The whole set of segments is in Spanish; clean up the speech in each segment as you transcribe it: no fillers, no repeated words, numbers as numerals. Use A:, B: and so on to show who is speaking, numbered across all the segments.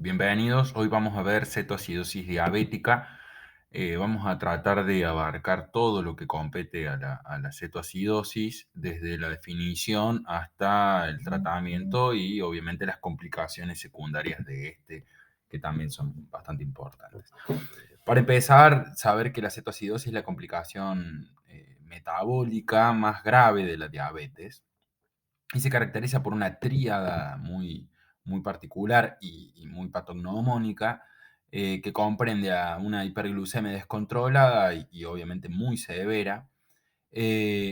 A: Bienvenidos, hoy vamos a ver cetoacidosis diabética. Vamos a tratar de abarcar todo lo que compete a la cetoacidosis, desde la definición hasta el tratamiento y obviamente las complicaciones secundarias de este, que también son bastante importantes. Para empezar, saber que la cetoacidosis es la complicación metabólica más grave de la diabetes y se caracteriza por una tríada muy particular y muy patognomónica, que comprende a una hiperglucemia descontrolada y obviamente muy severa,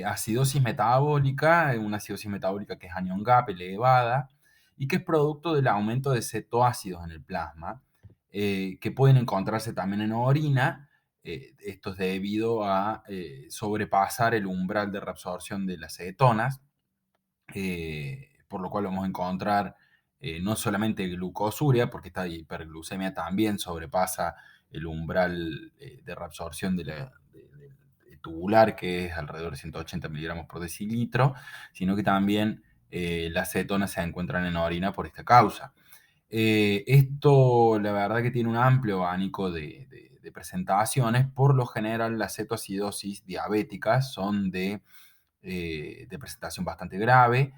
A: acidosis metabólica, una acidosis metabólica que es anion gap elevada y que es producto del aumento de cetoácidos en el plasma, que pueden encontrarse también en orina. Esto es debido a sobrepasar el umbral de reabsorción de las cetonas, por lo cual vamos a encontrar no solamente glucosuria, porque esta hiperglucemia también sobrepasa el umbral de reabsorción de tubular, que es alrededor de 180 miligramos por decilitro, sino que también las cetonas se encuentran en orina por esta causa. Esto, la verdad que tiene un amplio abanico de presentaciones. Por lo general, las cetoacidosis diabéticas son de presentación bastante grave,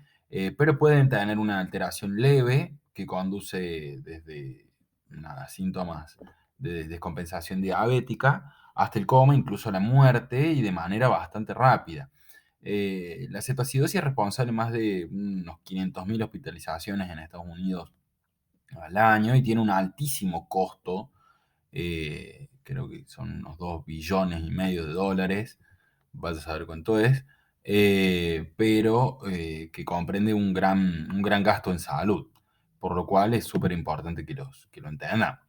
A: pero pueden tener una alteración leve que conduce desde síntomas de descompensación diabética hasta el coma, incluso la muerte, y de manera bastante rápida. La cetoacidosis es responsable de más de unos 500.000 hospitalizaciones en Estados Unidos al año y tiene un altísimo costo. Creo que son unos 2,5 billones de dólares, vas a saber cuánto es, pero que comprende un gran gasto en salud, por lo cual es súper importante que lo entendamos.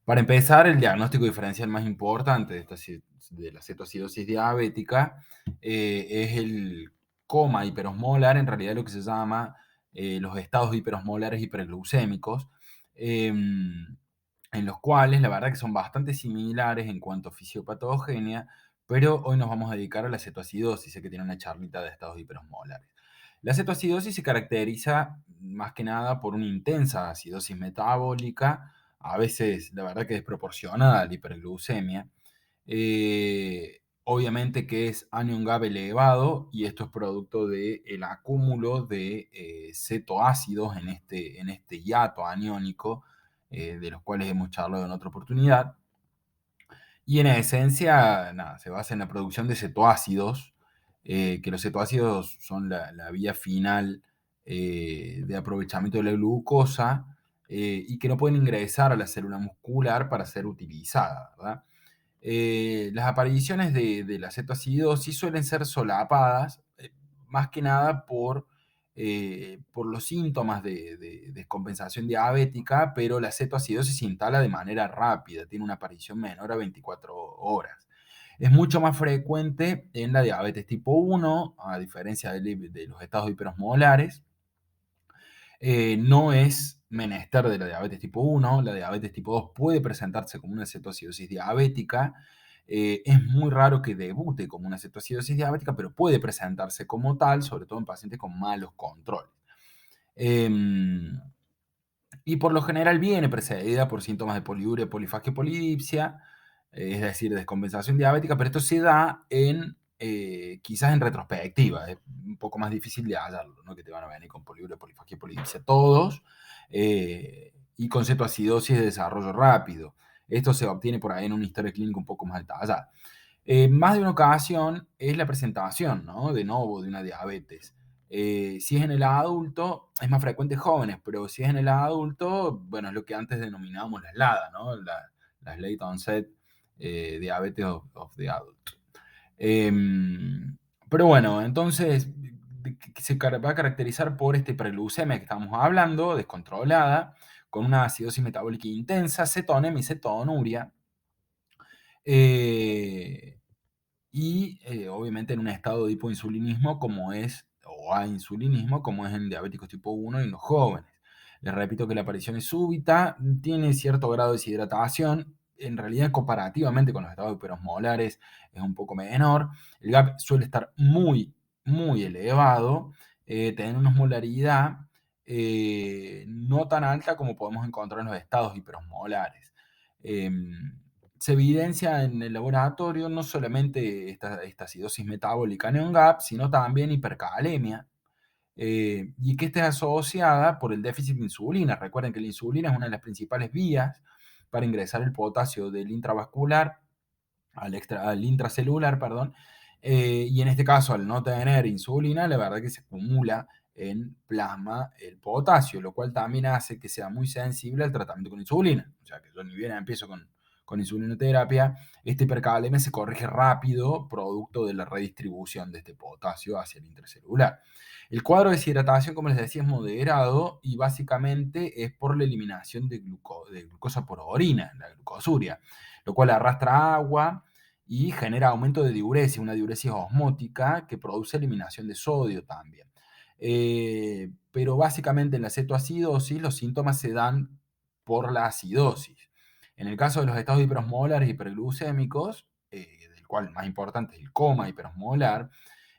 A: Para empezar, el diagnóstico diferencial más importante de la cetoacidosis diabética es el coma hiperosmolar, en realidad lo que se llama los estados hiperosmolares hiperglucémicos, en los cuales la verdad que son bastante similares en cuanto a fisiopatogenia, pero hoy nos vamos a dedicar a la cetoacidosis, sé que tiene una charlita de estados hiperosmolares. La cetoacidosis se caracteriza más que nada por una intensa acidosis metabólica, a veces la verdad que desproporcionada a la hiperglucemia. Obviamente que es anion GAB elevado, y esto es producto del acúmulo de cetoácidos en este hiato aniónico, de los cuales hemos charlado en otra oportunidad. Y en esencia, nada, se basa en la producción de cetoácidos, que los cetoácidos son la vía final de aprovechamiento de la glucosa, y que no pueden ingresar a la célula muscular para ser utilizada, ¿verdad? Las apariciones de la cetoacidosis suelen ser solapadas, más que nada por los síntomas de descompensación diabética, pero la cetoacidosis se instala de manera rápida, tiene una aparición menor a 24 horas. Es mucho más frecuente en la diabetes tipo 1, a diferencia de los estados hiperosmolares. No es menester de la diabetes tipo 1, la diabetes tipo 2 puede presentarse como una cetoacidosis diabética. Es muy raro que debute como una cetoacidosis diabética, pero puede presentarse como tal, sobre todo en pacientes con malos controles. Em, y por lo general viene precedida por síntomas de poliuria, polifagia y polidipsia, es decir, descompensación diabética, pero esto se da quizás en retrospectiva, es un poco más difícil de hallarlo, ¿no? Que te van a venir con poliuria, polifagia y polidipsia todos, y con cetoacidosis de desarrollo rápido. Esto se obtiene por ahí en una historia clínica un poco más detallada. Más de una ocasión es la presentación, ¿no? De nuevo de una diabetes. Si es en el adulto, es más frecuente en jóvenes, pero si es en el adulto, bueno, es lo que antes denominábamos la SLADA, ¿no? Las Late Onset Diabetes of the Adult. Pero bueno, entonces va a caracterizar por esta hiperglucemia que estamos hablando, descontrolada, con una acidosis metabólica intensa, cetonemia y cetonuria. Eh, Obviamente en un estado de hipoinsulinismo o insulinismo, como es en diabéticos tipo 1 y en los jóvenes. Les repito que la aparición es súbita, tiene cierto grado de deshidratación, en realidad comparativamente con los estados hiperosmolares es un poco menor. El GAP suele estar muy, muy elevado, tener una osmolaridad no tan alta como podemos encontrar en los estados hiperosmolares. Se evidencia en el laboratorio no solamente esta acidosis metabólica neon-GAP, sino también hipercalemia, y que esté asociada por el déficit de insulina. Recuerden que la insulina es una de las principales vías para ingresar el potasio del intravascular al intracelular, perdón, y en este caso, al no tener insulina, la verdad que se acumula en plasma el potasio, lo cual también hace que sea muy sensible al tratamiento con insulina. O sea, que yo ni bien empiezo con insulinoterapia, este hipercalemia se corrige rápido, producto de la redistribución de este potasio hacia el intracelular. El cuadro de deshidratación, como les decía, es moderado y básicamente es por la eliminación de glucosa por orina, la glucosuria, lo cual arrastra agua y genera aumento de diuresis, una diuresis osmótica que produce eliminación de sodio también. Pero básicamente en la cetoacidosis los síntomas se dan por la acidosis. En el caso de los estados hiperosmolares hiperglucémicos, del cual el más importante es el coma hiperosmolar,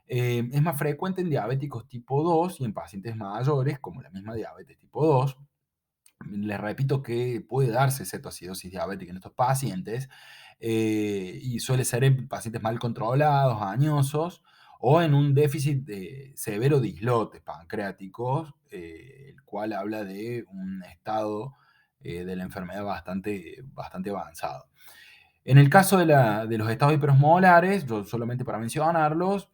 A: es más frecuente en diabéticos tipo 2 y en pacientes mayores, como la misma diabetes tipo 2. Les repito que puede darse cetoacidosis diabética en estos pacientes, y suele ser en pacientes mal controlados, añosos, o en un déficit severo de islotes pancreáticos, el cual habla de un estado de la enfermedad bastante avanzado. En el caso de los estados hiperosmolares, yo solamente para mencionarlos,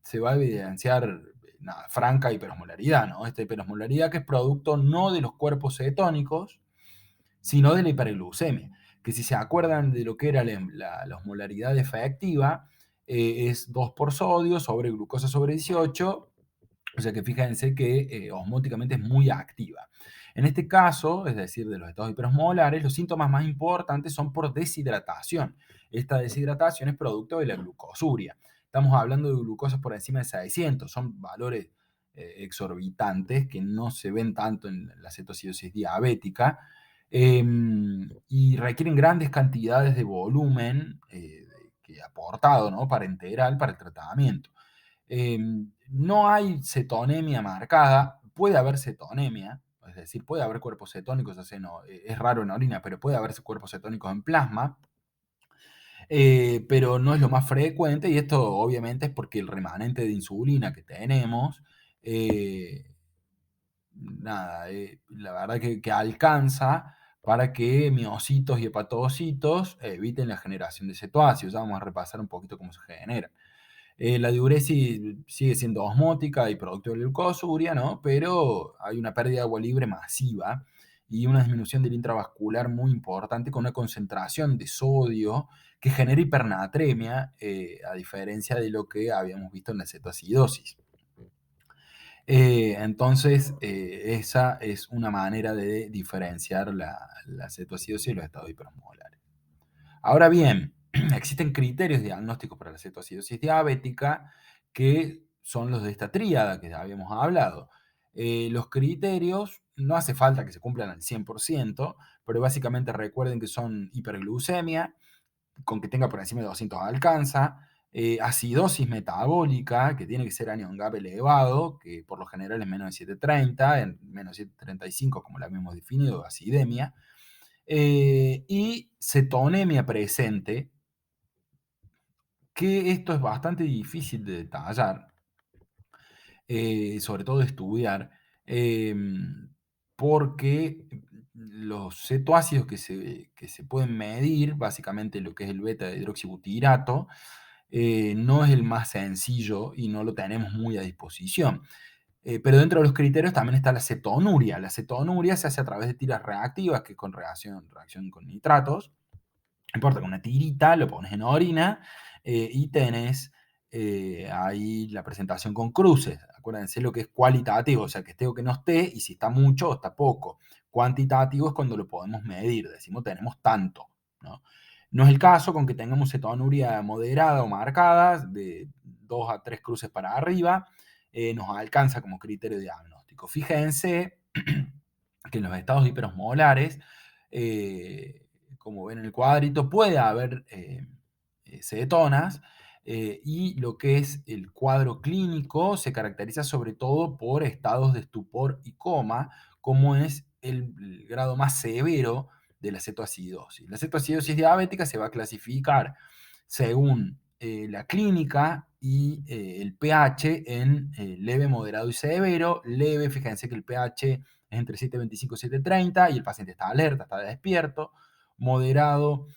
A: se va a evidenciar nada, franca hiperosmolaridad, ¿no? Esta hiperosmolaridad que es producto no de los cuerpos cetónicos, sino de la hiperglucemia, que si se acuerdan de lo que era la osmolaridad efectiva, es 2 por sodio sobre glucosa sobre 18, o sea que fíjense que osmóticamente es muy activa. En este caso, es decir, de los estados hiperosmolares, los síntomas más importantes son por deshidratación. Esta deshidratación es producto de la glucosuria. Estamos hablando de glucosa por encima de 600, son valores exorbitantes que no se ven tanto en la cetoacidosis diabética, y requieren grandes cantidades de volumen que aportado, ¿no? Parenteral para el tratamiento. No hay cetonemia marcada, puede haber cetonemia, es decir, puede haber cuerpos cetónicos, no, es raro en orina, pero puede haber cuerpos cetónicos en plasma, pero no es lo más frecuente y esto obviamente es porque el remanente de insulina que tenemos, eh, nada, la verdad que alcanza para que miocitos y hepatocitos eviten la generación de cetoácidos. Ya vamos a repasar un poquito cómo se genera. La diuresis sigue siendo osmótica y producto de glucosuria, ¿no? Pero hay una pérdida de agua libre masiva y una disminución del intravascular muy importante con una concentración de sodio que genera hipernatremia, a diferencia de lo que habíamos visto en la cetoacidosis. Entonces, esa es una manera de diferenciar la cetoacidosis y los estados hiperosmolares. Ahora bien, existen criterios diagnósticos para la cetoacidosis diabética que son los de esta tríada que ya habíamos hablado. Los criterios no hace falta que se cumplan al 100%, pero básicamente recuerden que son hiperglucemia, con que tenga por encima de 200 alcanza, acidosis metabólica, que tiene que ser anion GAP elevado, que por lo general es menos de 730, en menos de 735 como la habíamos definido, acidemia, y cetonemia presente, que esto es bastante difícil de detallar, sobre todo de estudiar, porque los cetoácidos que se pueden medir, básicamente lo que es el beta hidroxibutirato, no es el más sencillo y no lo tenemos muy a disposición. Pero dentro de los criterios también está la cetonuria. La cetonuria se hace a través de tiras reactivas, que es con reacción con nitratos. No importa, con una tirita lo pones en orina, y tenés ahí la presentación con cruces. Acuérdense lo que es cualitativo, o sea, que esté o que no esté, y si está mucho o está poco. Cuantitativo es cuando lo podemos medir, decimos tenemos tanto, ¿no? No es el caso con que tengamos cetonuria moderada o marcada, de 2 a 3 cruces para arriba, nos alcanza como criterio diagnóstico. Fíjense que en los estados hiperosmolares, como ven en el cuadrito, puede haber cetonas, y lo que es el cuadro clínico se caracteriza sobre todo por estados de estupor y coma, como es el grado más severo de la cetoacidosis. La cetoacidosis diabética se va a clasificar según la clínica y el pH en leve, moderado y severo. Leve, fíjense que el pH es entre 7,25 y 7,30 y el paciente está alerta, está despierto. Moderado,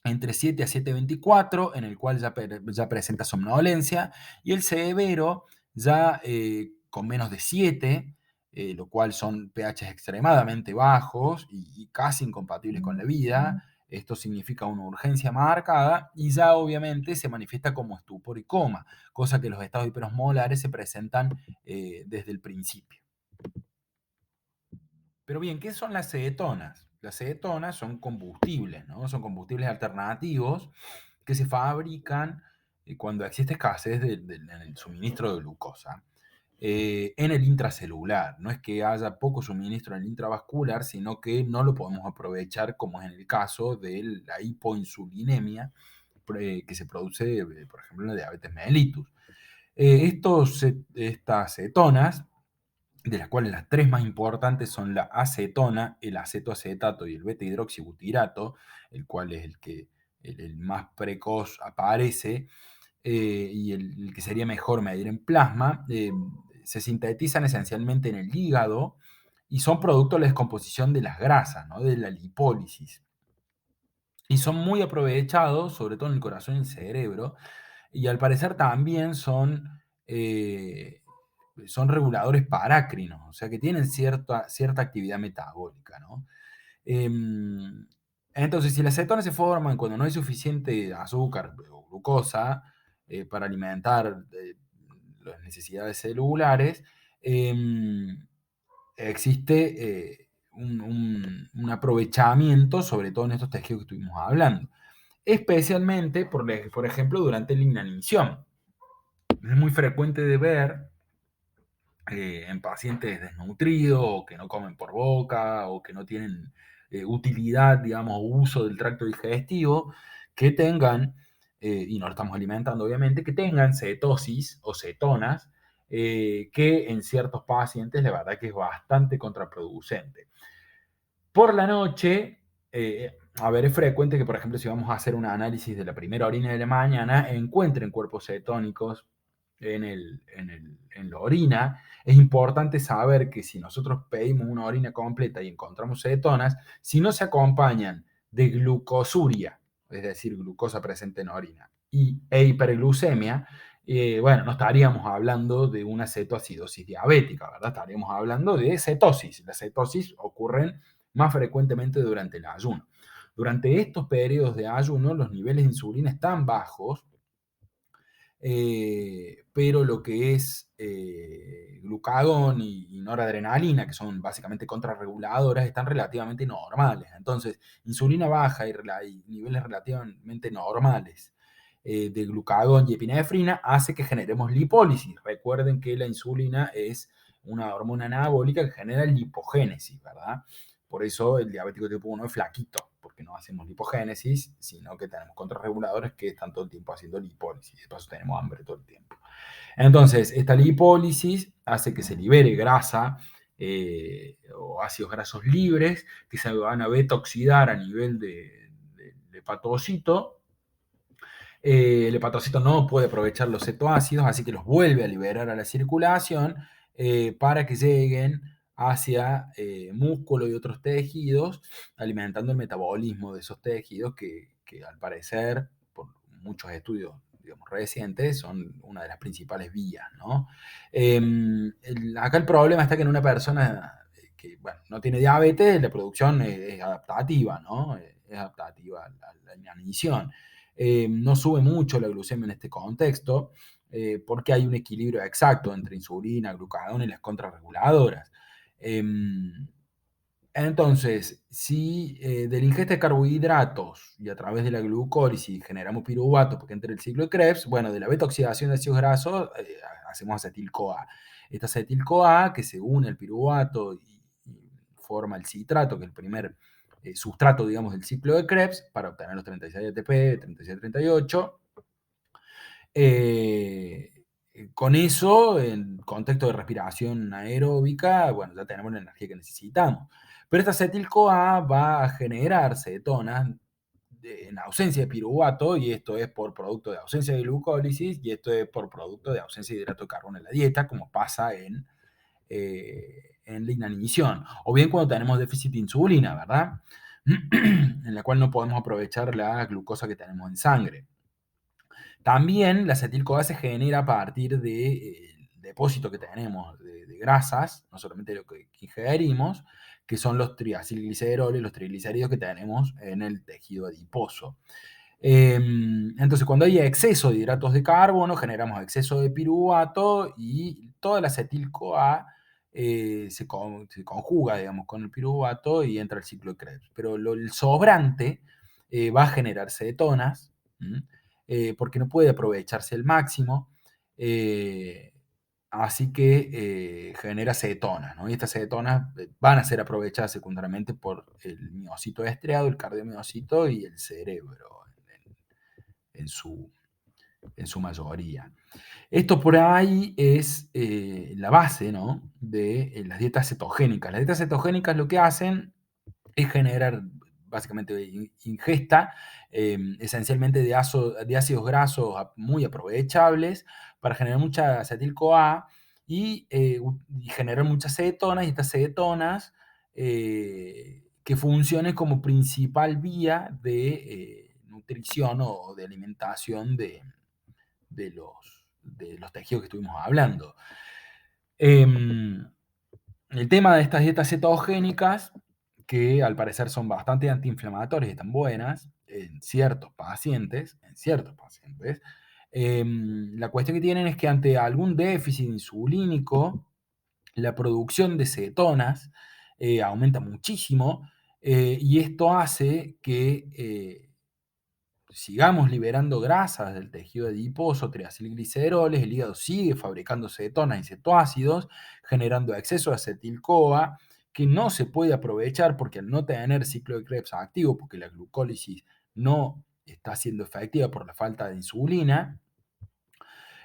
A: entre 7 a 7,24, en el cual ya presenta somnolencia, y el severo ya con menos de 7, lo cual son pHs extremadamente bajos y casi incompatibles con la vida. Esto significa una urgencia marcada y ya obviamente se manifiesta como estupor y coma, cosa que los estados hiperosmolares se presentan desde el principio. Pero bien, ¿qué son las cetonas? Las cetonas son combustibles, ¿no? Son combustibles alternativos que se fabrican cuando existe escasez en el suministro de glucosa en el intracelular. No es que haya poco suministro en el intravascular, sino que no lo podemos aprovechar, como es en el caso de la hipoinsulinemia que se produce, por ejemplo, en la diabetes mellitus. Estas cetonas, de las cuales las tres más importantes son la acetona, el acetoacetato y el beta-hidroxibutirato, el cual es el más precoz aparece y el que sería mejor medir en plasma, se sintetizan esencialmente en el hígado y son producto de la descomposición de las grasas, ¿no? De la lipólisis. Y son muy aprovechados, sobre todo en el corazón y el cerebro, y al parecer también son reguladores parácrinos, o sea que tienen cierta actividad metabólica, ¿no? Em, entonces, si las cetonas se forman cuando no hay suficiente azúcar o glucosa para alimentar las necesidades celulares, em, existe un aprovechamiento, sobre todo en estos tejidos que estuvimos hablando, especialmente, por ejemplo, durante la inanición. Es muy frecuente de ver en pacientes desnutridos o que no comen por boca o que no tienen utilidad, digamos, uso del tracto digestivo, que tengan, y no lo estamos alimentando obviamente, que tengan cetosis o cetonas, que en ciertos pacientes la verdad que es bastante contraproducente. Por la noche, a ver, es frecuente que, por ejemplo, si vamos a hacer un análisis de la primera orina de la mañana, encuentren cuerpos cetónicos en la orina. Es importante saber que si nosotros pedimos una orina completa y encontramos cetonas, si no se acompañan de glucosuria, es decir, glucosa presente en orina, e hiperglucemia, bueno, no estaríamos hablando de una cetoacidosis diabética, ¿verdad? Estaríamos hablando de cetosis. Las cetosis ocurren más frecuentemente durante el ayuno. Durante estos periodos de ayuno, los niveles de insulina están bajos, pero lo que es glucagón y noradrenalina, que son básicamente contrarreguladoras, están relativamente normales. Entonces, insulina baja y niveles relativamente normales de glucagón y epinefrina hace que generemos lipólisis. Recuerden que la insulina es una hormona anabólica que genera lipogénesis, ¿verdad? Por eso el diabético tipo 1 es flaquito, porque no hacemos lipogénesis, sino que tenemos contrarreguladores que están todo el tiempo haciendo lipólisis. De paso tenemos hambre todo el tiempo. Entonces, esta lipólisis hace que se libere grasa o ácidos grasos libres que se van a beta-oxidar a nivel de hepatocito. El hepatocito no puede aprovechar los cetoácidos, así que los vuelve a liberar a la circulación para que lleguen hacia músculo y otros tejidos, alimentando el metabolismo de esos tejidos que al parecer, por muchos estudios digamos, recientes, son una de las principales vías, ¿no? Acá el problema está que en una persona que bueno, no tiene diabetes, la producción es adaptativa, ¿no? Es adaptativa a la inanición. No sube mucho la glucemia en este contexto, porque hay un equilibrio exacto entre insulina, glucagón y las contrarreguladoras. Entonces, si del ingesta de carbohidratos y a través de la glucólisis generamos piruvato porque entra el ciclo de Krebs, bueno, de la beta-oxidación de ácidos grasos hacemos acetil-CoA. Esta acetil-CoA que se une al piruvato y forma el citrato, que es el primer sustrato, digamos, del ciclo de Krebs para obtener los 36 ATP, 36-38. Eh, con eso, en contexto de respiración anaeróbica, bueno, ya tenemos la energía que necesitamos. Pero esta acetil-CoA va a generar cetonas en ausencia de piruvato, y esto es por producto de ausencia de glucólisis, y esto es por producto de ausencia de hidrato de carbono en la dieta, como pasa en la inanición. O bien cuando tenemos déficit de insulina, ¿verdad? En la cual no podemos aprovechar la glucosa que tenemos en sangre. También la acetil-CoA se genera a partir del depósito que tenemos de grasas, no solamente lo que ingerimos, que son los triacilgliceroles, los triglicéridos que tenemos en el tejido adiposo. Entonces, cuando hay exceso de hidratos de carbono, generamos exceso de piruvato y toda la acetil-CoA se conjuga, digamos, con el piruvato y entra el ciclo de Krebs. Pero el sobrante va a generar cetonas, porque no puede aprovecharse el máximo, así que genera cetonas, ¿no? Y estas cetonas van a ser aprovechadas secundariamente por el miocito estriado, el cardiomiocito y el cerebro en su, en su mayoría. Esto por ahí es la base, ¿no?, de las dietas cetogénicas. Las dietas cetogénicas lo que hacen es generar básicamente ingesta esencialmente de ácidos grasos muy aprovechables para generar mucha acetil-CoA y generar muchas cetonas, y estas cetonas que funcionen como principal vía de nutrición o de alimentación de los tejidos que estuvimos hablando. El tema de estas dietas cetogénicas, que al parecer son bastante antiinflamatorias y están buenas en ciertos pacientes, la cuestión que tienen es que ante algún déficit insulínico, la producción de cetonas aumenta muchísimo, y esto hace que sigamos liberando grasas del tejido adiposo, triacilgliceroles, el hígado sigue fabricando cetonas y cetoácidos, generando exceso de acetil-CoA, que no se puede aprovechar porque al no tener ciclo de Krebs activo, porque la glucólisis no está siendo efectiva por la falta de insulina,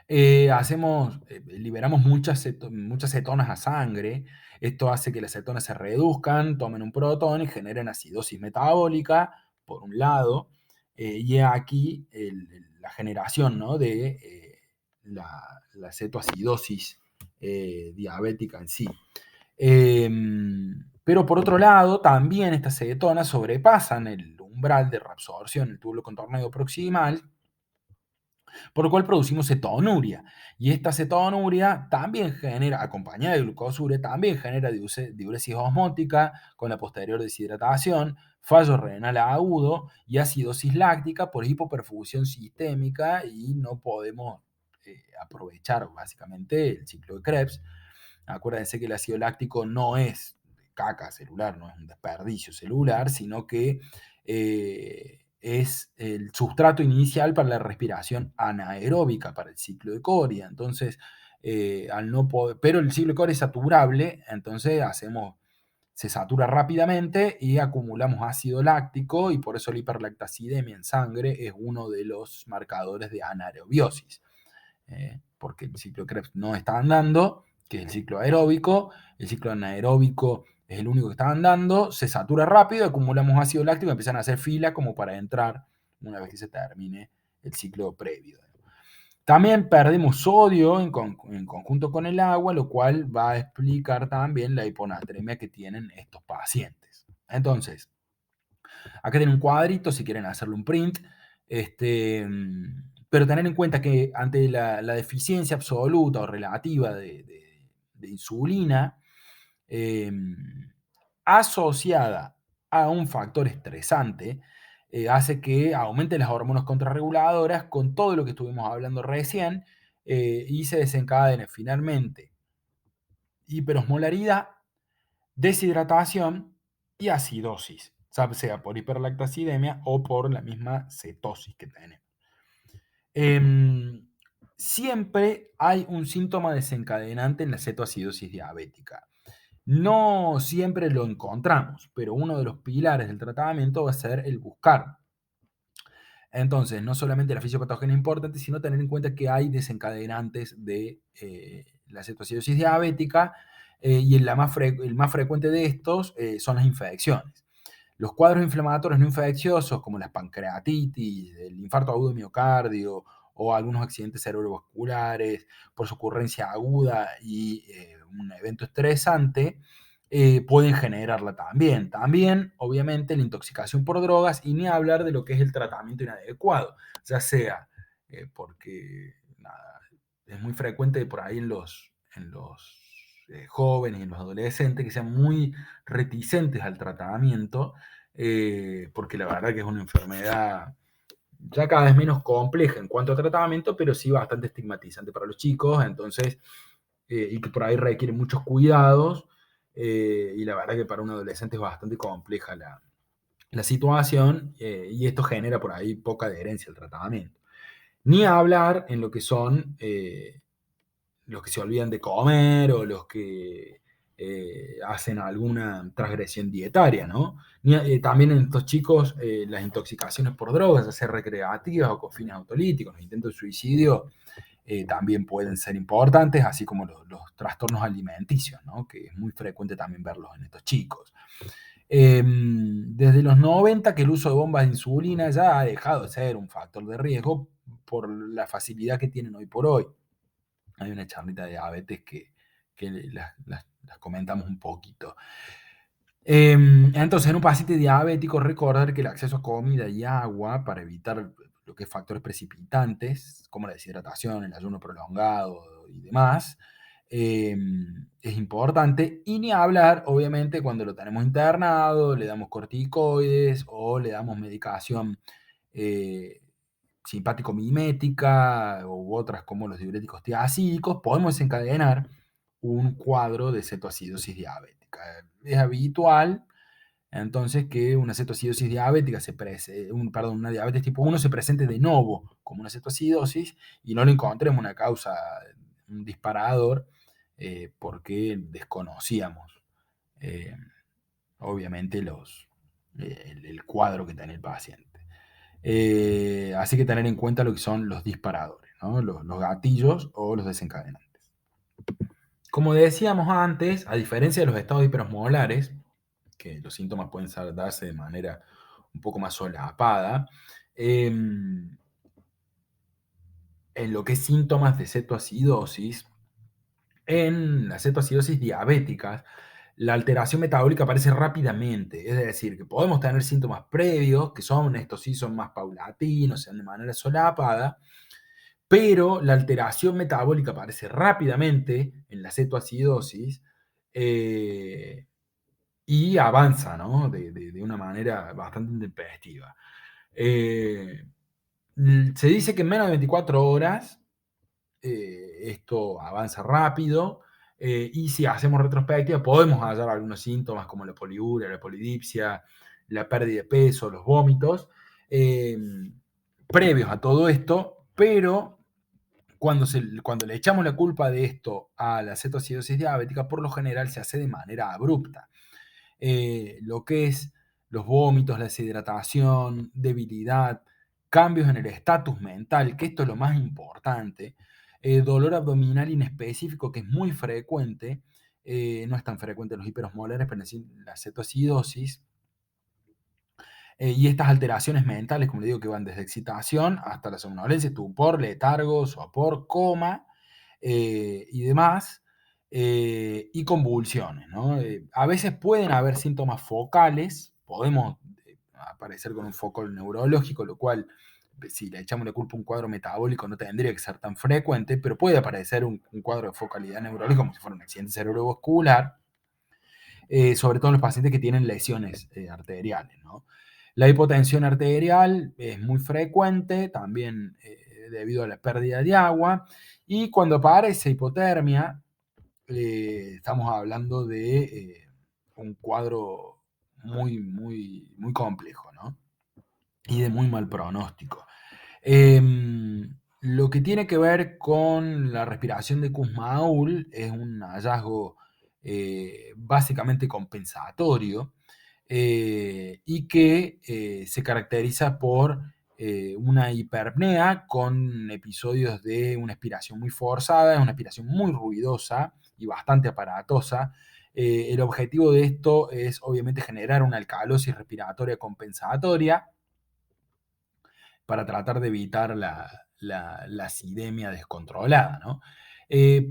A: liberamos muchas cetonas a sangre. Esto hace que las cetonas se reduzcan, tomen un protón y generen acidosis metabólica, por un lado, y aquí la generación, ¿no?, de la cetoacidosis diabética en sí. Pero por otro lado, también estas cetonas sobrepasan el umbral de reabsorción, el túbulo contorneo proximal, por lo cual producimos cetonuria. Y esta cetonuria también genera, acompañada de glucosuria, también genera diuresis osmótica con la posterior deshidratación, fallo renal agudo y acidosis láctica por hipoperfusión sistémica, y no podemos aprovechar básicamente el ciclo de Krebs. Acuérdense que el ácido láctico no es caca celular, no es un desperdicio celular, sino que es el sustrato inicial para la respiración anaeróbica, para el ciclo de Coria. Entonces, al no poder, pero el ciclo de Coria es saturable, entonces se satura rápidamente y acumulamos ácido láctico, y por eso la hiperlactacidemia en sangre es uno de los marcadores de anaerobiosis, porque el ciclo de Krebs no está andando, que es el ciclo aeróbico. El ciclo anaeróbico es el único que está andando, se satura rápido, acumulamos ácido láctico y empiezan a hacer fila como para entrar una vez que se termine el ciclo previo. También perdemos sodio en conjunto con el agua, lo cual va a explicar también la hiponatremia que tienen estos pacientes. Entonces, acá tienen un cuadrito si quieren hacerle un print. Pero tener en cuenta que ante la deficiencia absoluta o relativa de insulina, eh, asociada a un factor estresante, hace que aumenten las hormonas contrarreguladoras con todo lo que estuvimos hablando recién, y se desencadene finalmente hiperosmolaridad, deshidratación y acidosis, sea por hiperlactacidemia o por la misma cetosis que tenemos. Siempre hay un síntoma desencadenante en la cetoacidosis diabética. No siempre lo encontramos, pero uno de los pilares del tratamiento va a ser el buscar
B: Entonces, no solamente la fisiopatogenia es importante, sino tener en cuenta que hay desencadenantes de la cetoacidosis diabética y el más frecuente de estos son las infecciones. Los cuadros inflamatorios no infecciosos, como las pancreatitis, el infarto agudo de miocardio o algunos accidentes cerebrovasculares por su ocurrencia aguda y un evento estresante, pueden generarla también. También, obviamente, la intoxicación por drogas y ni hablar de lo que es el tratamiento inadecuado, ya sea porque nada, es muy frecuente por ahí en los jóvenes y en los adolescentes que sean muy reticentes al tratamiento, porque la verdad que es una enfermedad ya cada vez menos compleja en cuanto a tratamiento, pero sí bastante estigmatizante para los chicos, entonces, y que por ahí requiere muchos cuidados, y la verdad que para un adolescente es bastante compleja la situación, y esto genera por ahí poca adherencia al tratamiento. Ni hablar en lo que son los que se olvidan de comer o los que hacen alguna transgresión dietaria, ¿no? También en estos chicos las intoxicaciones por drogas, ya sea recreativas o con fines autolíticos, los intentos de suicidio también pueden ser importantes, así como los trastornos alimenticios, ¿no? Que es muy frecuente también verlos en estos chicos. Desde los 90 que el uso de bombas de insulina ya ha dejado de ser un factor de riesgo por la facilidad que tienen hoy por hoy. Hay una charlita de diabetes que las comentamos un poquito. Entonces, en un paciente diabético, recordar que el acceso a comida y agua para evitar lo que es factores precipitantes, como la deshidratación, el ayuno prolongado y demás, es importante. Y ni hablar, obviamente, cuando lo tenemos internado, le damos corticoides o le damos medicación eh, simpático-mimética u otras como los diuréticos tiacídicos, podemos desencadenar un cuadro de cetoacidosis diabética. Es habitual entonces que una cetoacidosis diabética una diabetes tipo 1 se presente de nuevo como una cetoacidosis y no le encontremos una causa, un disparador, porque desconocíamos eh, obviamente el cuadro que tiene el paciente. Así que tener en cuenta lo que son los disparadores, ¿no? Los gatillos o los desencadenantes. Como decíamos antes, a diferencia de los estados hiperosmolares, que los síntomas pueden darse de manera un poco más solapada, en lo que es síntomas de cetoacidosis, en las cetoacidosis diabéticas, la alteración metabólica aparece rápidamente, es decir, que podemos tener síntomas previos, que son estos sí son más paulatinos, sean de manera solapada, pero la alteración metabólica aparece rápidamente en la cetoacidosis eh, y avanza, ¿no? De una manera bastante intempestiva. Eh, Se dice que en menos de 24 horas esto avanza rápido y si hacemos retrospectiva podemos hallar algunos síntomas como la poliuria, la polidipsia, la pérdida de peso, los vómitos, eh, previos a todo esto, pero cuando le echamos la culpa de esto a la cetoacidosis diabética, por lo general se hace de manera abrupta. Lo que es los vómitos, la deshidratación, debilidad, cambios en el estatus mental, que esto es lo más importante, dolor abdominal inespecífico, que es muy frecuente, no es tan frecuente en los hiperosmolares, pero en la cetoacidosis, y estas alteraciones mentales, como le digo, que van desde excitación hasta la somnolencia, estupor, letargo, sopor, coma y demás, y convulsiones, ¿no? A veces pueden haber síntomas focales, podemos aparecer con un foco neurológico, lo cual, si le echamos la culpa a un cuadro metabólico, no tendría que ser tan frecuente, pero puede aparecer un cuadro de focalidad neurológica como si fuera un accidente cerebrovascular, sobre todo en los pacientes que tienen lesiones arteriales, ¿no? La hipotensión arterial es muy frecuente, también debido a la pérdida de agua, y cuando aparece hipotermia, estamos hablando de un cuadro muy, muy, muy complejo, ¿no? Y de muy mal pronóstico. Lo que tiene que ver con la respiración de Kussmaul es un hallazgo básicamente compensatorio y que se caracteriza por una hiperpnea con episodios de una expiración muy forzada, una expiración muy ruidosa y bastante aparatosa. El objetivo de esto es obviamente generar una alcalosis respiratoria compensatoria para tratar de evitar la acidemia descontrolada, ¿no?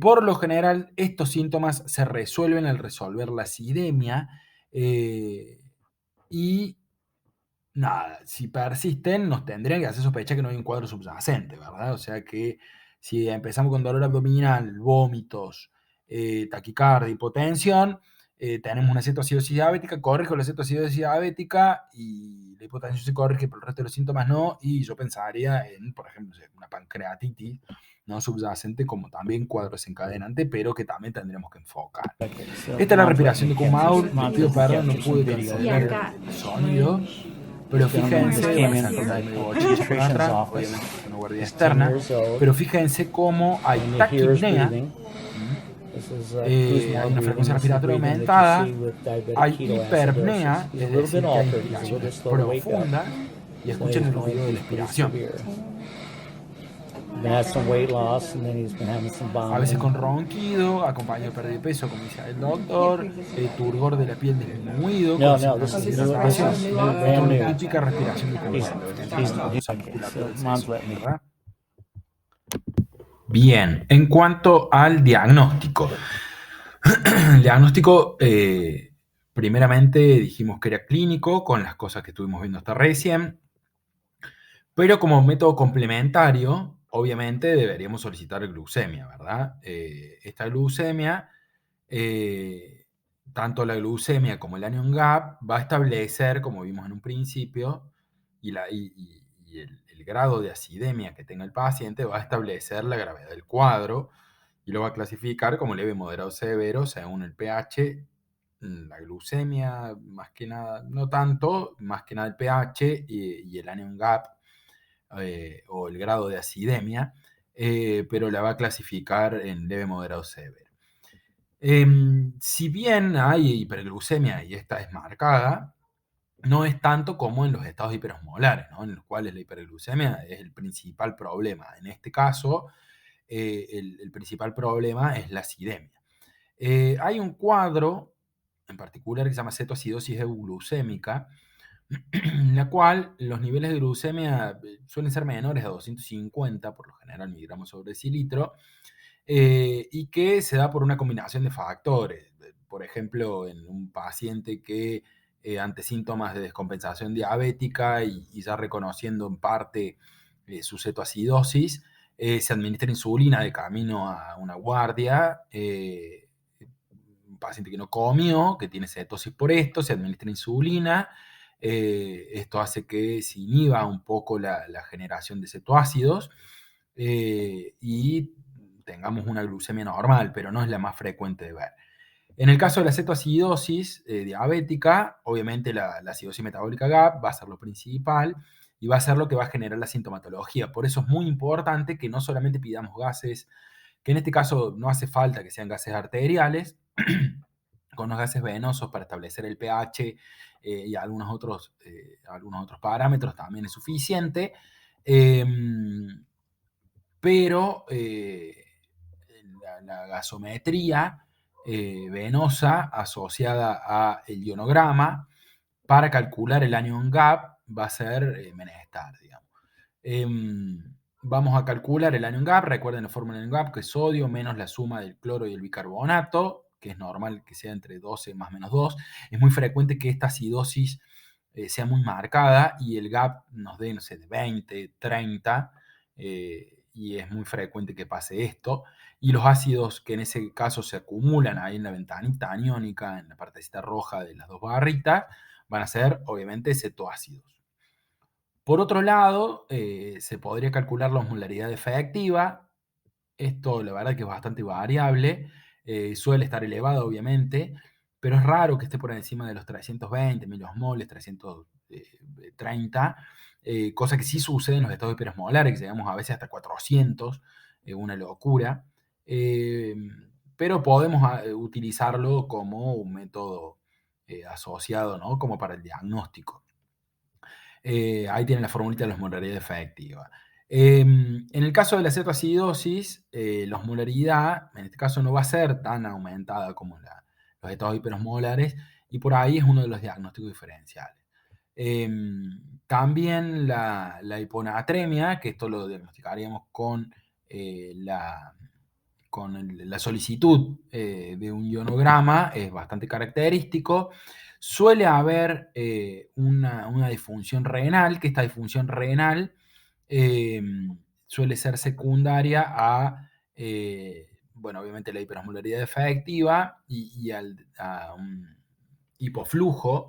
B: Por lo general, estos síntomas se resuelven al resolver la acidemia y nada, si persisten, nos tendrían que hacer sospechar que no hay un cuadro subyacente, ¿verdad? O sea que si empezamos con dolor abdominal, vómitos, taquicardia, hipotensión, tenemos una cetoacidosis diabética, corrijo la cetoacidosis diabética y la hipotensión se corrige, pero el resto de los síntomas no, y yo pensaría en, por ejemplo, una pancreatitis no subyacente como también cuadro desencadenante, pero que también tendremos que enfocar. Esta es la respiración de Kumaul. Les pido perdón, no pude cancelar el sonido. Pero fíjense, van a sentir medio bochinche por atrás, obviamente porque es una guardia externa, pero fíjense cómo hay taquipnea, hay una frecuencia respiratoria aumentada, hay hiperpnea, es decir, que hay inspiraciones profundas, y escuchen el ruido de la expiración. A veces con ronquido, acompañado de pérdida de peso, como dice el doctor, turgor de la piel disminuido, con síntomas de deshidratación, típica respiración de ¿verdad? Bien, en cuanto al diagnóstico. El diagnóstico, primeramente dijimos que era clínico, con las cosas que estuvimos viendo hasta recién, pero como método complementario, obviamente deberíamos solicitar glucemia, ¿verdad? Esta glucemia, tanto la glucemia como el anion gap, va a establecer, como vimos en un principio, y el grado de acidemia que tenga el paciente va a establecer la gravedad del cuadro y lo va a clasificar como leve, moderado, severo, según el pH, la glucemia, más que nada, no tanto, más que nada el pH y el anion gap, o el grado de acidemia, pero la va a clasificar en leve, moderado, severo. Si bien hay hiperglucemia y esta es marcada, no es tanto como en los estados hiperosmolares, ¿no? En los cuales la hiperglucemia es el principal problema. En este caso, el principal problema es la acidemia. Hay un cuadro en particular que se llama cetoacidosis euglucémica, en la cual los niveles de glucemia suelen ser menores a 250, por lo general miligramos sobre decilitro, y que se da por una combinación de factores. Por ejemplo, en un paciente que ante síntomas de descompensación diabética y ya reconociendo en parte su cetoacidosis, se administra insulina de camino a una guardia. Un paciente que no comió, que tiene cetosis por esto, se administra insulina. Esto hace que se inhiba un poco la generación de cetoácidos y tengamos una glucemia normal, pero no es la más frecuente de ver. En el caso de la cetoacidosis diabética, obviamente la acidosis metabólica GAP va a ser lo principal y va a ser lo que va a generar la sintomatología. Por eso es muy importante que no solamente pidamos gases, que en este caso no hace falta que sean gases arteriales, con los gases venosos para establecer el pH y algunos otros parámetros también es suficiente. Pero la gasometría venosa asociada a el ionograma para calcular el anion gap va a ser menester, digamos. Vamos a calcular el anion gap, recuerden la fórmula del anion gap, que es sodio menos la suma del cloro y el bicarbonato, que es normal que sea entre 12 más menos 2. Es muy frecuente que esta acidosis sea muy marcada y el gap nos dé, no sé, de 20, 30, y es muy frecuente que pase esto. Y los ácidos que en ese caso se acumulan ahí en la ventanita aniónica, en la partecita roja de las dos barritas, van a ser obviamente cetoácidos. Por otro lado, se podría calcular la osmolaridad efectiva. Esto la verdad que es bastante variable, suele estar elevado obviamente, pero es raro que esté por encima de los 320 miliosmoles, 330, cosa que sí sucede en los estados hiperosmolares, que llegamos a veces hasta 400, una locura, pero podemos utilizarlo como un método asociado, ¿no? Como para el diagnóstico. Ahí tienen la formulita de la osmolaridad efectiva. En el caso de la cetoacidosis, la osmolaridad, en este caso, no va a ser tan aumentada como los estados hiperosmolares, y por ahí es uno de los diagnósticos diferenciales. También la hiponatremia, que esto lo diagnosticaríamos con la solicitud de un ionograma, es bastante característico. Suele haber una disfunción renal, que esta disfunción renal suele ser secundaria a, bueno, obviamente la hiperosmolaridad efectiva y a un hipoflujo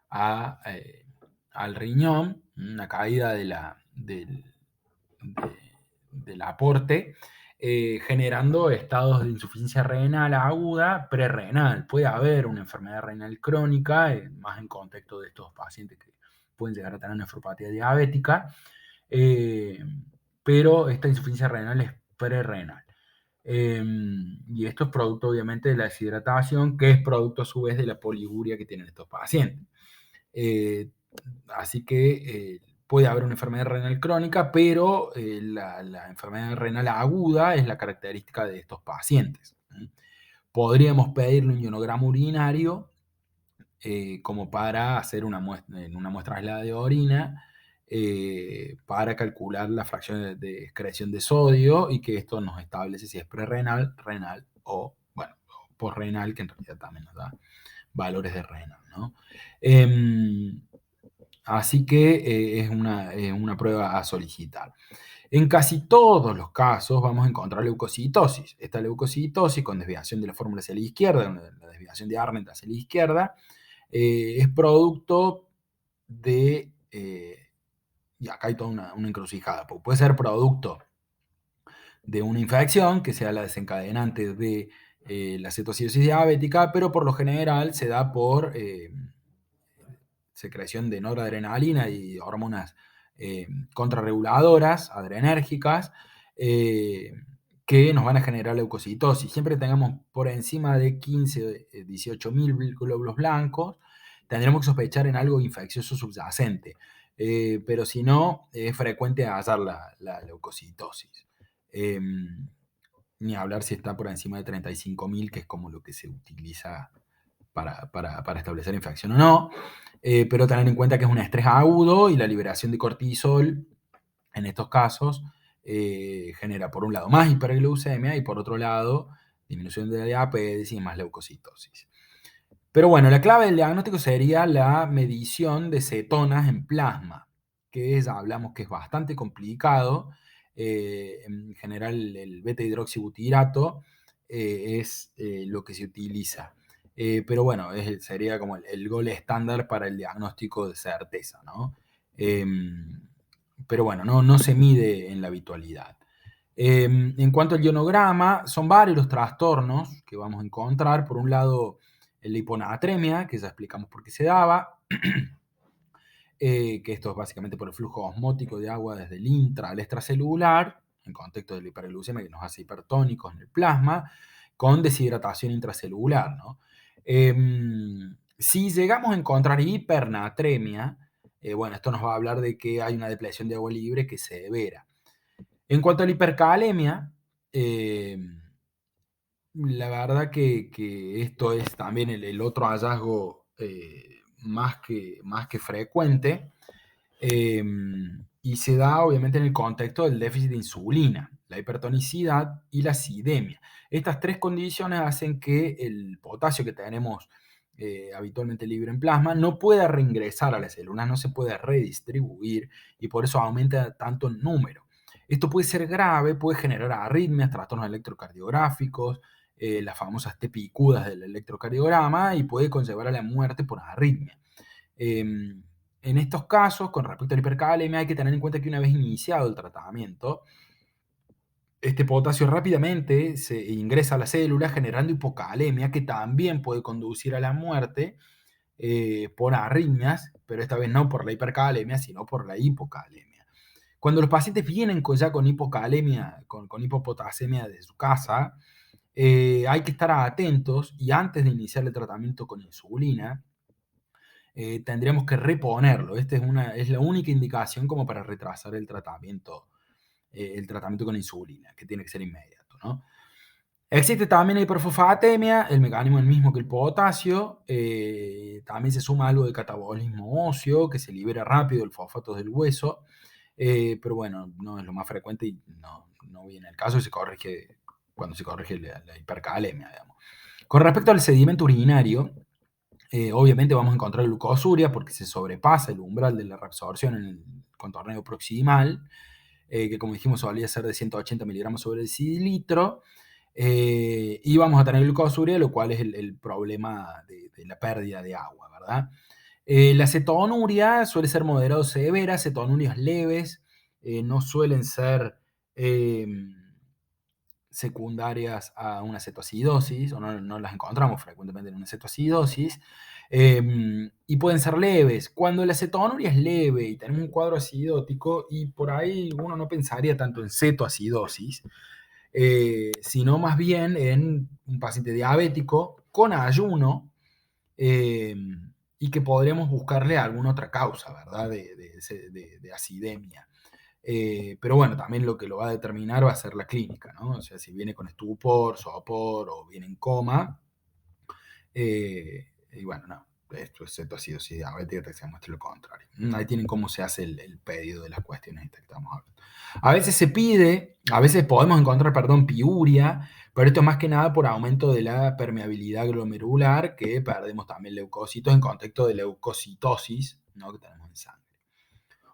B: al riñón, una caída del aporte, generando estados de insuficiencia renal aguda, prerrenal. Puede haber una enfermedad renal crónica, más en contexto de estos pacientes que pueden llegar a tener nefropatía diabética, pero esta insuficiencia renal es prerrenal. Y esto es producto, obviamente, de la deshidratación, que es producto, a su vez, de la poliuria que tienen estos pacientes. Así que puede haber una enfermedad renal crónica, pero la enfermedad renal aguda es la característica de estos pacientes. Podríamos pedirle un ionograma urinario como para hacer una muestra aislada de orina para calcular la fracción de excreción de sodio y que esto nos establece si es prerrenal, renal o, bueno, posrenal, que en realidad también nos da valores de renal, ¿no? Así que es una prueba a solicitar. En casi todos los casos vamos a encontrar leucocitosis. Esta leucocitosis con desviación de la fórmula hacia la izquierda, la desviación de Arnett hacia la izquierda, es producto de, y acá hay toda una encrucijada, porque puede ser producto de una infección que sea la desencadenante de la cetoacidosis diabética, pero por lo general se da por secreción de noradrenalina y hormonas contrarreguladoras, adrenérgicas, que nos van a generar leucocitosis. Siempre tengamos por encima de 15, 18 mil glóbulos blancos, tendremos que sospechar en algo infeccioso subyacente. Pero si no, es frecuente hallar la leucocitosis. Ni hablar si está por encima de 35.000, que es como lo que se utiliza para establecer infección o no. Pero tener en cuenta que es un estrés agudo y la liberación de cortisol en estos casos genera por un lado más hiperglucemia y por otro lado disminución de la diabetes y más leucocitosis. Pero bueno, la clave del diagnóstico sería la medición de cetonas en plasma, que ya hablamos que es bastante complicado. En general el beta-hidroxibutirato es lo que se utiliza. Pero bueno, sería como el gol estándar para el diagnóstico de certeza, ¿no? Pero bueno, no se mide en la habitualidad. En cuanto al ionograma, son varios los trastornos que vamos a encontrar. Por un lado, la hiponatremia, que ya explicamos por qué se daba, que esto es básicamente por el flujo osmótico de agua desde el intra al extracelular, en contexto de la hiperglucemia que nos hace hipertónicos en el plasma, con deshidratación intracelular, ¿no? Si llegamos a encontrar hipernatremia, bueno, esto nos va a hablar de que hay una depleción de agua libre que es severa. En cuanto a la hipercalemia, la verdad que esto es también el otro hallazgo más que frecuente, y se da obviamente en el contexto del déficit de insulina, la hipertonicidad y la acidemia. Estas tres condiciones hacen que el potasio que tenemos habitualmente libre en plasma no pueda reingresar a las células, no se puede redistribuir y por eso aumenta tanto el número. Esto puede ser grave, puede generar arritmias, trastornos electrocardiográficos, las famosas T picudas del electrocardiograma y puede conllevar a la muerte por arritmia. En estos casos, con respecto a la hipercalemia, hay que tener en cuenta que una vez iniciado el tratamiento, este potasio rápidamente se ingresa a la célula generando hipocalemia, que también puede conducir a la muerte por arritmias, pero esta vez no por la hipercalemia, sino por la hipocalemia. Cuando los pacientes vienen ya con hipocalemia, con hipopotasemia de su casa, hay que estar atentos y antes de iniciar el tratamiento con insulina, tendríamos que reponerlo. Esta es la única indicación como para retrasar el tratamiento con insulina, que tiene que ser inmediato, ¿no? Existe también la hiperfosfatemia, el mecanismo es el mismo que el potasio. También se suma algo de catabolismo óseo, que se libera rápido el fosfato del hueso. Pero bueno, no es lo más frecuente y no viene el caso, se corrige cuando se corrige la hipercalemia, digamos. Con respecto al sedimento urinario, obviamente vamos a encontrar glucosuria porque se sobrepasa el umbral de la reabsorción en el contorneo proximal, que como dijimos solía ser de 180 miligramos sobre decilitro. Y vamos a tener glucosuria, lo cual es el problema de la pérdida de agua, ¿verdad? La cetonuria suele ser moderado severa, cetonurias leves, no suelen ser secundarias a una cetoacidosis, o no las encontramos frecuentemente en una cetoacidosis, y pueden ser leves. Cuando la cetonuria es leve y tenemos un cuadro acidótico, y por ahí uno no pensaría tanto en cetoacidosis, sino más bien en un paciente diabético con ayuno, y que podríamos buscarle alguna otra causa, ¿verdad? De acidemia. Pero bueno, también lo que lo va a determinar va a ser la clínica, ¿no? O sea, si viene con estupor, sopor o viene en coma. Y bueno, no, esto es cetoacidosis diabética, que se demuestre lo contrario. Ahí tienen cómo se hace el pedido de las cuestiones estas que estamos hablando. A veces se pide, a veces podemos encontrar, perdón, piuria, pero esto es más que nada por aumento de la permeabilidad glomerular, que perdemos también leucocitos en contexto de leucocitosis, ¿no? Que tenemos en sangre.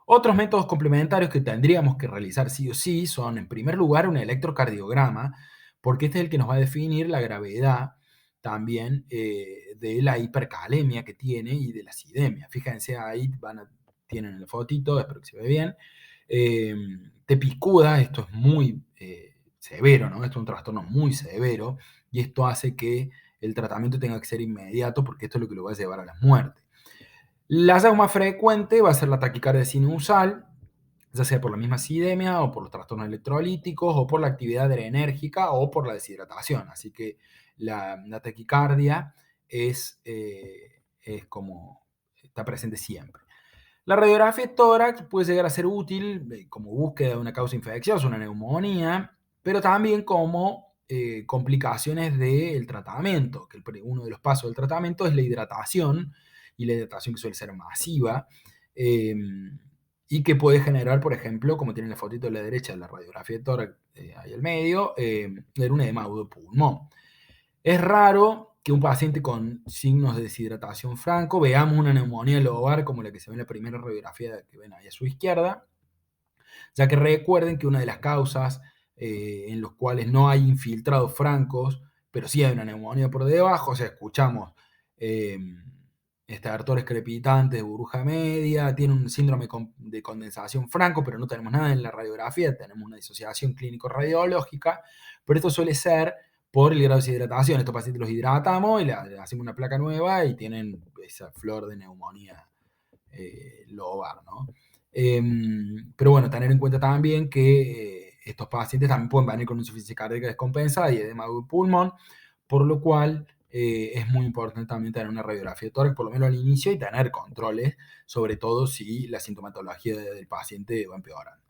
B: Otros métodos complementarios que tendríamos que realizar sí o sí son, en primer lugar, un electrocardiograma, porque este es el que nos va a definir la gravedad también de la hipercalemia que tiene y de la acidemia. Fíjense, ahí tienen el fotito, espero que se ve bien. Tepicuda, esto es muy severo, ¿no? Esto es un trastorno muy severo y esto hace que el tratamiento tenga que ser inmediato porque esto es lo que lo va a llevar a la muerte. La hallazgo más frecuente va a ser la taquicardia sinusal, ya sea por la misma acidemia o por los trastornos electrolíticos o por la actividad adrenérgica o por la deshidratación. Así que la taquicardia es como está presente siempre. La radiografía de tórax puede llegar a ser útil como búsqueda de una causa infecciosa, una neumonía, pero también como complicaciones del tratamiento, que uno de los pasos del tratamiento es la hidratación, y la hidratación que suele ser masiva, eh, y que puede generar, por ejemplo, como tiene la fotito de la derecha de la radiografía de tórax ahí al medio, ver un edema agudo de pulmón. Es raro que un paciente con signos de deshidratación franco veamos una neumonía lobar como la que se ve en la primera radiografía que ven ahí a su izquierda, ya que recuerden que una de las causas en los cuales no hay infiltrados francos, pero sí hay una neumonía por debajo, o sea, escuchamos eh, estertores crepitantes de burbuja media, tiene un síndrome de condensación franco, pero no tenemos nada en la radiografía, tenemos una disociación clínico-radiológica, pero esto suele ser por el grado de deshidratación. Estos pacientes los hidratamos y le hacemos una placa nueva y tienen esa flor de neumonía lobar, ¿no? Pero bueno, tener en cuenta también que estos pacientes también pueden venir con insuficiencia cardíaca descompensada y edema de pulmón, por lo cual es muy importante también tener una radiografía de tórax, por lo menos al inicio, y tener controles, sobre todo si la sintomatología del paciente va empeorando.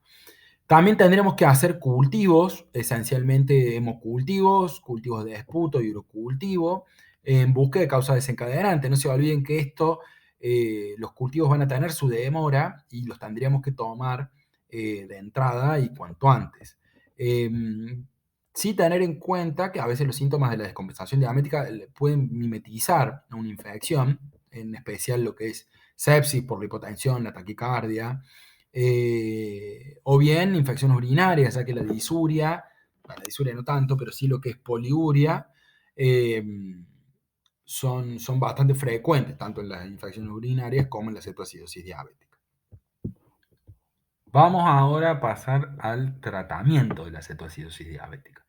B: También tendremos que hacer cultivos, esencialmente hemocultivos, cultivos de esputo y urocultivo, en búsqueda de causas desencadenantes. No se olviden que los cultivos van a tener su demora y los tendríamos que tomar de entrada y cuanto antes. Sí tener en cuenta que a veces los síntomas de la descompensación diabética pueden mimetizar una infección, en especial lo que es sepsis por la hipotensión, la taquicardia, o bien infecciones urinarias, ya que la disuria no tanto, pero sí lo que es poliuria, eh, son bastante frecuentes, tanto en las infecciones urinarias como en la cetoacidosis diabética. Vamos ahora a pasar al tratamiento de la cetoacidosis diabética.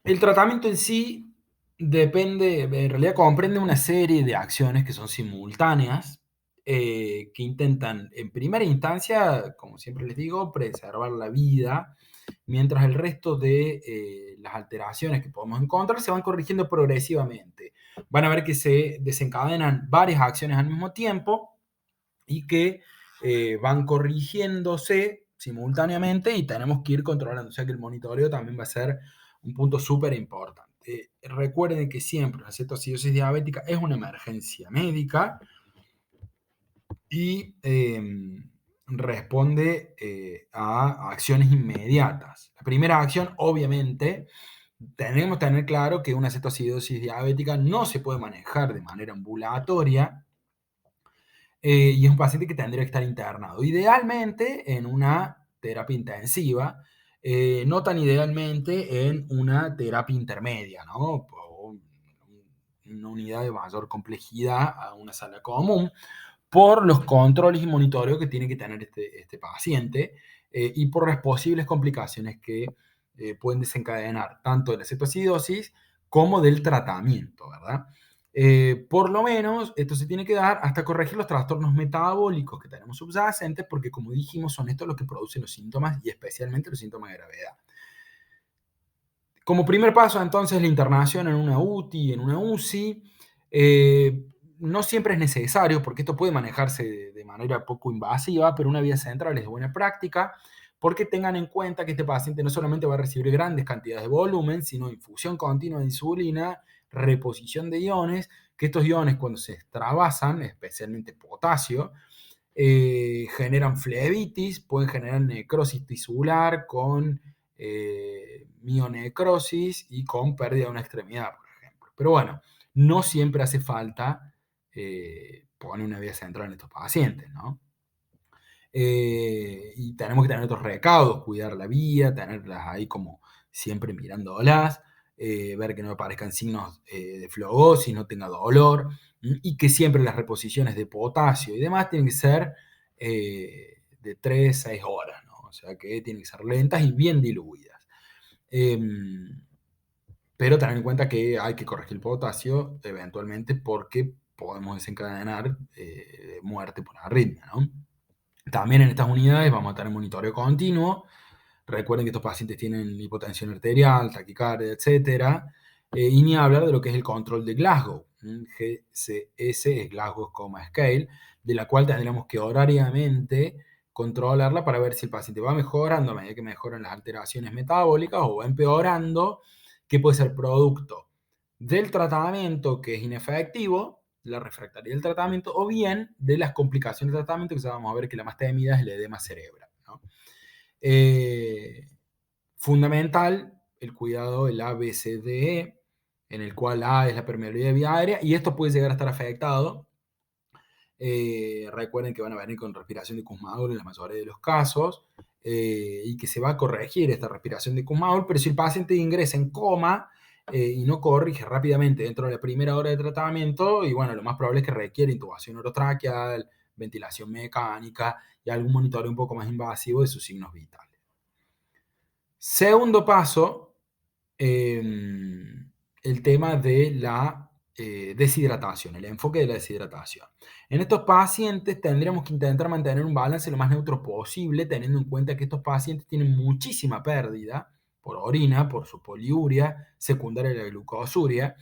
B: El tratamiento en sí depende, en realidad comprende una serie de acciones que son simultáneas, que intentan, en primera instancia, como siempre les digo, preservar la vida, mientras el resto de las alteraciones que podemos encontrar se van corrigiendo progresivamente. van a ver que se desencadenan varias acciones al mismo tiempo y que van corrigiéndose simultáneamente y tenemos que ir controlando. O sea que el monitoreo también va a ser un punto súper importante. Recuerden que siempre la cetoacidosis diabética es una emergencia médica y responde a acciones inmediatas. La primera acción, obviamente, tenemos que tener claro que una cetoacidosis diabética no se puede manejar de manera ambulatoria, y es un paciente que tendría que estar internado. Idealmente en una terapia intensiva, no tan idealmente en una terapia intermedia, ¿no? O una unidad de mayor complejidad a una sala común, por los controles y monitoreo que tiene que tener este paciente, y por las posibles complicaciones que pueden desencadenar tanto de la cetoacidosis como del tratamiento, ¿verdad? Por lo menos esto se tiene que dar hasta corregir los trastornos metabólicos que tenemos subyacentes, porque como dijimos, son estos los que producen los síntomas y especialmente los síntomas de gravedad. Como primer paso, entonces, la internación en una UTI, en una UCI. No siempre es necesario, porque esto puede manejarse de manera poco invasiva, pero una vía central es de buena práctica, porque tengan en cuenta que este paciente no solamente va a recibir grandes cantidades de volumen, sino infusión continua de insulina, reposición de iones, que estos iones cuando se extravasan, especialmente potasio, generan flebitis, pueden generar necrosis tisular con mionecrosis y con pérdida de una extremidad, por ejemplo. Pero bueno, no siempre hace falta poner una vía central en estos pacientes, ¿no? Y tenemos que tener otros recaudos, cuidar la vía, tenerlas ahí como siempre mirándolas, ver que no aparezcan signos de flogosis, no tenga dolor, y que siempre las reposiciones de potasio y demás tienen que ser de 3 a 6 horas, ¿no? O sea que tienen que ser lentas y bien diluidas. Pero tener en cuenta que hay que corregir el potasio eventualmente porque podemos desencadenar muerte por arritmia, ¿no? También en estas unidades vamos a tener monitoreo continuo. Recuerden que estos pacientes tienen hipotensión arterial, taquicardia, etcétera. Y ni hablar de lo que es el control de Glasgow. GCS es Glasgow Coma Scale, de la cual tendremos que horariamente controlarla para ver si el paciente va mejorando a medida que mejoran las alteraciones metabólicas o va empeorando, que puede ser producto del tratamiento que es inefectivo, la refractaria del tratamiento, o bien de las complicaciones del tratamiento, que ya vamos a ver que la más temida es el edema cerebral, ¿no? Fundamental el cuidado del ABCDE, en el cual A es la permeabilidad de vía aérea, y esto puede llegar a estar afectado. Recuerden que van a venir con respiración de Kussmaul en la mayoría de los casos, y que se va a corregir esta respiración de Kussmaul, pero si el paciente ingresa en coma y no corrige rápidamente dentro de la primera hora de tratamiento, y bueno, lo más probable es que requiere intubación orotraqueal, ventilación mecánica y algún monitoreo un poco más invasivo de sus signos vitales. Segundo paso, el tema de la deshidratación, el enfoque de la deshidratación. En estos pacientes tendríamos que intentar mantener un balance lo más neutro posible, teniendo en cuenta que estos pacientes tienen muchísima pérdida por orina, por su poliuria secundaria de la glucosuria,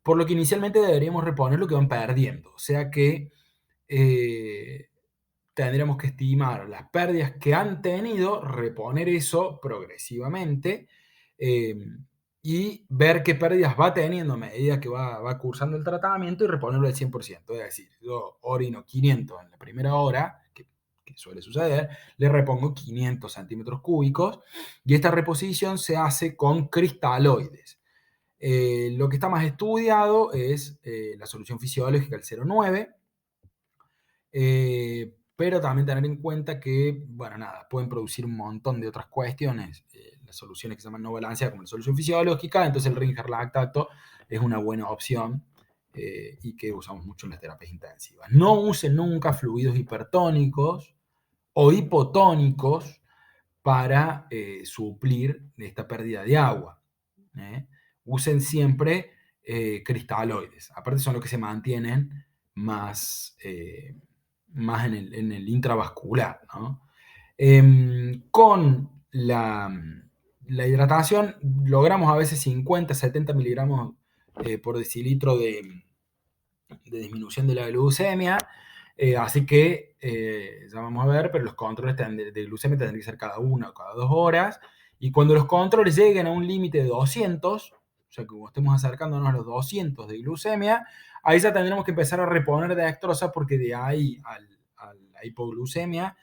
B: por lo que inicialmente deberíamos reponer lo que van perdiendo. O sea que tendríamos que estimar las pérdidas que han tenido, reponer eso progresivamente, y ver qué pérdidas va teniendo a medida que va cursando el tratamiento y reponerlo al 100%. Es decir, yo orino 500 en la primera hora, que suele suceder, le repongo 500 centímetros cúbicos y esta reposición se hace con cristaloides. Lo que está más estudiado es la solución fisiológica, el 0,9, pero también tener en cuenta que, bueno, nada, pueden producir un montón de otras cuestiones, las soluciones que se llaman no balanceadas como la solución fisiológica, entonces el Ringer lactato es una buena opción, y que usamos mucho en las terapias intensivas. No usen nunca fluidos hipertónicos o hipotónicos para suplir esta pérdida de agua. Usen siempre cristaloides, aparte son los que se mantienen más más en el intravascular, ¿no? Con la hidratación logramos a veces 50, 70 miligramos por decilitro de disminución de la glucemia. Así que ya vamos a ver, pero los controles de glucemia tendrían que ser cada 1 o cada 2 horas. Y cuando los controles lleguen a un límite de 200, o sea, que como estemos acercándonos a los 200 de glucemia, ahí ya tendremos que empezar a reponer dextrosa, porque de ahí a la hipoglucemia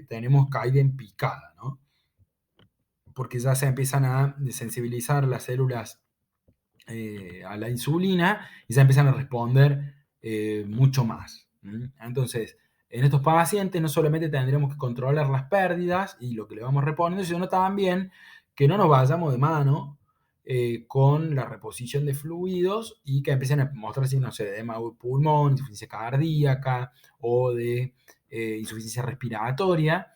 B: tenemos caída en picada, ¿no? Porque ya se empiezan a desensibilizar las células a la insulina y ya empiezan a responder mucho más. Entonces, en estos pacientes no solamente tendremos que controlar las pérdidas y lo que le vamos reponiendo, sino también que no nos vayamos de mano con la reposición de fluidos y que empiecen a mostrarse, no sé, de edema de pulmón, insuficiencia cardíaca o de insuficiencia respiratoria,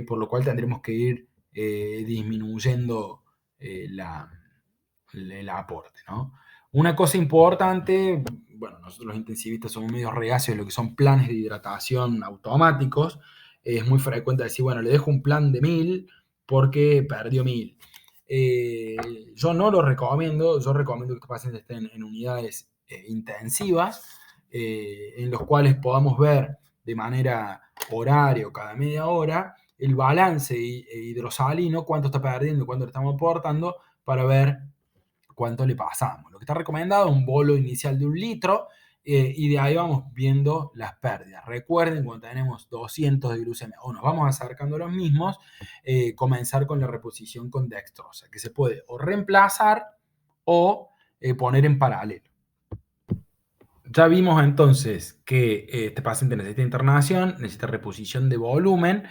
B: por lo cual tendremos que ir disminuyendo el aporte, ¿no? Una cosa importante, bueno, nosotros los intensivistas somos medio reacios de lo que son planes de hidratación automáticos. Es muy frecuente decir, bueno, le dejo un plan de 1000 porque perdió 1000. Yo no lo recomiendo, yo recomiendo que estos pacientes estén en unidades intensivas, en los cuales podamos ver de manera horaria o cada media hora el balance hidrosalino, cuánto está perdiendo, cuánto le estamos aportando, para ver cuánto le pasamos. Lo que está recomendado es un bolo inicial de 1 litro, y de ahí vamos viendo las pérdidas. Recuerden, cuando tenemos 200 de glucemia o nos vamos acercando a los mismos, comenzar con la reposición con dextrosa, que se puede o reemplazar o poner en paralelo. Ya vimos entonces que este paciente necesita internación, necesita reposición de volumen.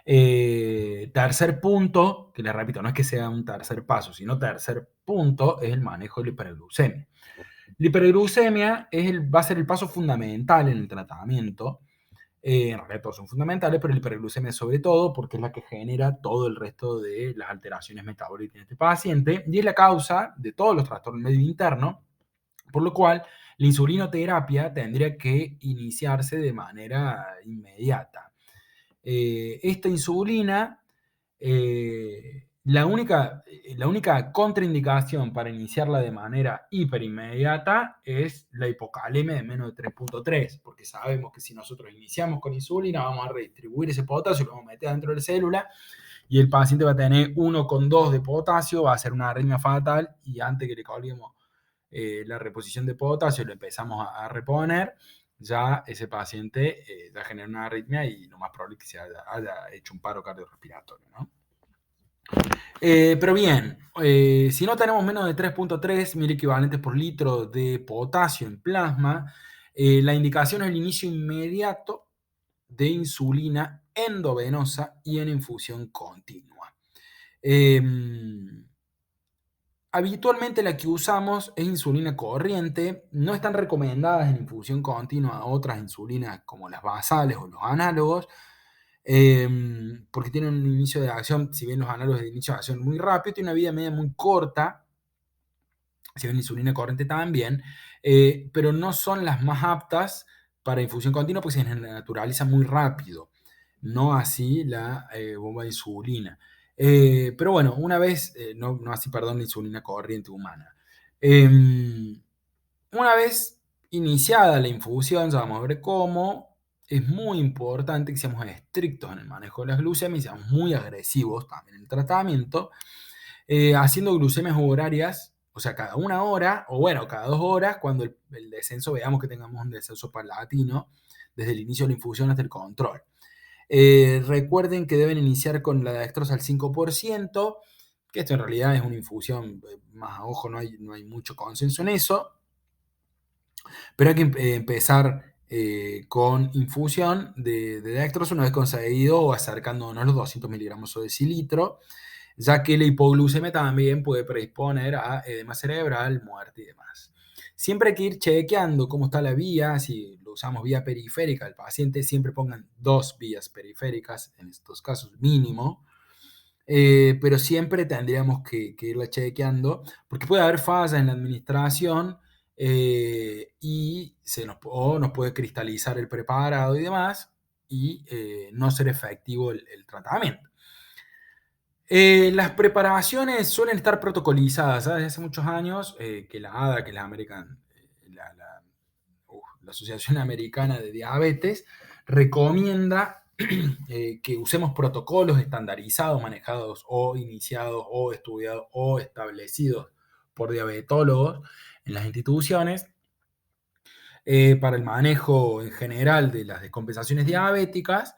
B: Tercer punto, que les repito, no es que sea un tercer paso, sino tercer punto, es el manejo de la hiperglucemia. La hiperglucemia va a ser el paso fundamental en el tratamiento. En realidad todos son fundamentales, pero la hiperglucemia sobre todo, porque es la que genera todo el resto de las alteraciones metabólicas en este paciente y es la causa de todos los trastornos del medio interno, por lo cual la insulinoterapia tendría que iniciarse de manera inmediata. Esta insulina, la única contraindicación para iniciarla de manera hiperinmediata es la hipocalemia de menos de 3.3, porque sabemos que si nosotros iniciamos con insulina, vamos a redistribuir ese potasio, lo vamos a meter dentro de la célula, y el paciente va a tener 1,2 de potasio, va a ser una arritmia fatal, y antes que le colguemos la reposición de potasio, lo empezamos a reponer, ya ese paciente ya genera una arritmia y lo más probable es que se haya hecho un paro cardiorrespiratorio, ¿no? Pero bien, si no tenemos menos de 3.3 mil equivalentes por litro de potasio en plasma, la indicación es el inicio inmediato de insulina endovenosa y en infusión continua. Habitualmente la que usamos es insulina corriente, no están recomendadas en infusión continua otras insulinas como las basales o los análogos, porque tienen un inicio de acción, si bien los análogos de inicio de acción muy rápido, tiene una vida media muy corta, si bien la insulina corriente también, pero no son las más aptas para infusión continua porque se naturaliza muy rápido, no así la bomba de insulina. Pero bueno, una vez, no así, perdón, la insulina corriente humana. Una vez iniciada la infusión, ya vamos a ver cómo, es muy importante que seamos estrictos en el manejo de las glucemias y seamos muy agresivos también en el tratamiento, haciendo glucemias horarias, o sea, cada 1 hora, o bueno, cada 2 horas, cuando el descenso, veamos que tengamos un descenso paulatino desde el inicio de la infusión hasta el control. Recuerden que deben iniciar con la dextrosa al 5%, que esto en realidad es una infusión, más a ojo, no hay mucho consenso en eso, pero hay que empezar con infusión de dextrosa una vez conseguido o acercándonos a los 200 miligramos o decilitro, ya que la hipoglucemia también puede predisponer a edema cerebral, muerte y demás. Siempre hay que ir chequeando cómo está la vía, si lo usamos vía periférica al paciente, siempre pongan 2 vías periféricas, en estos casos mínimo, pero siempre tendríamos que irla chequeando, porque puede haber fallas en la administración y nos puede cristalizar el preparado y demás, y no ser efectivo el tratamiento. Las preparaciones suelen estar protocolizadas, ¿sabes? Desde hace muchos años que la ADA, que es la American, la Asociación Americana de Diabetes, recomienda que usemos protocolos estandarizados, manejados o iniciados o estudiados o establecidos por diabetólogos en las instituciones para el manejo en general de las descompensaciones diabéticas.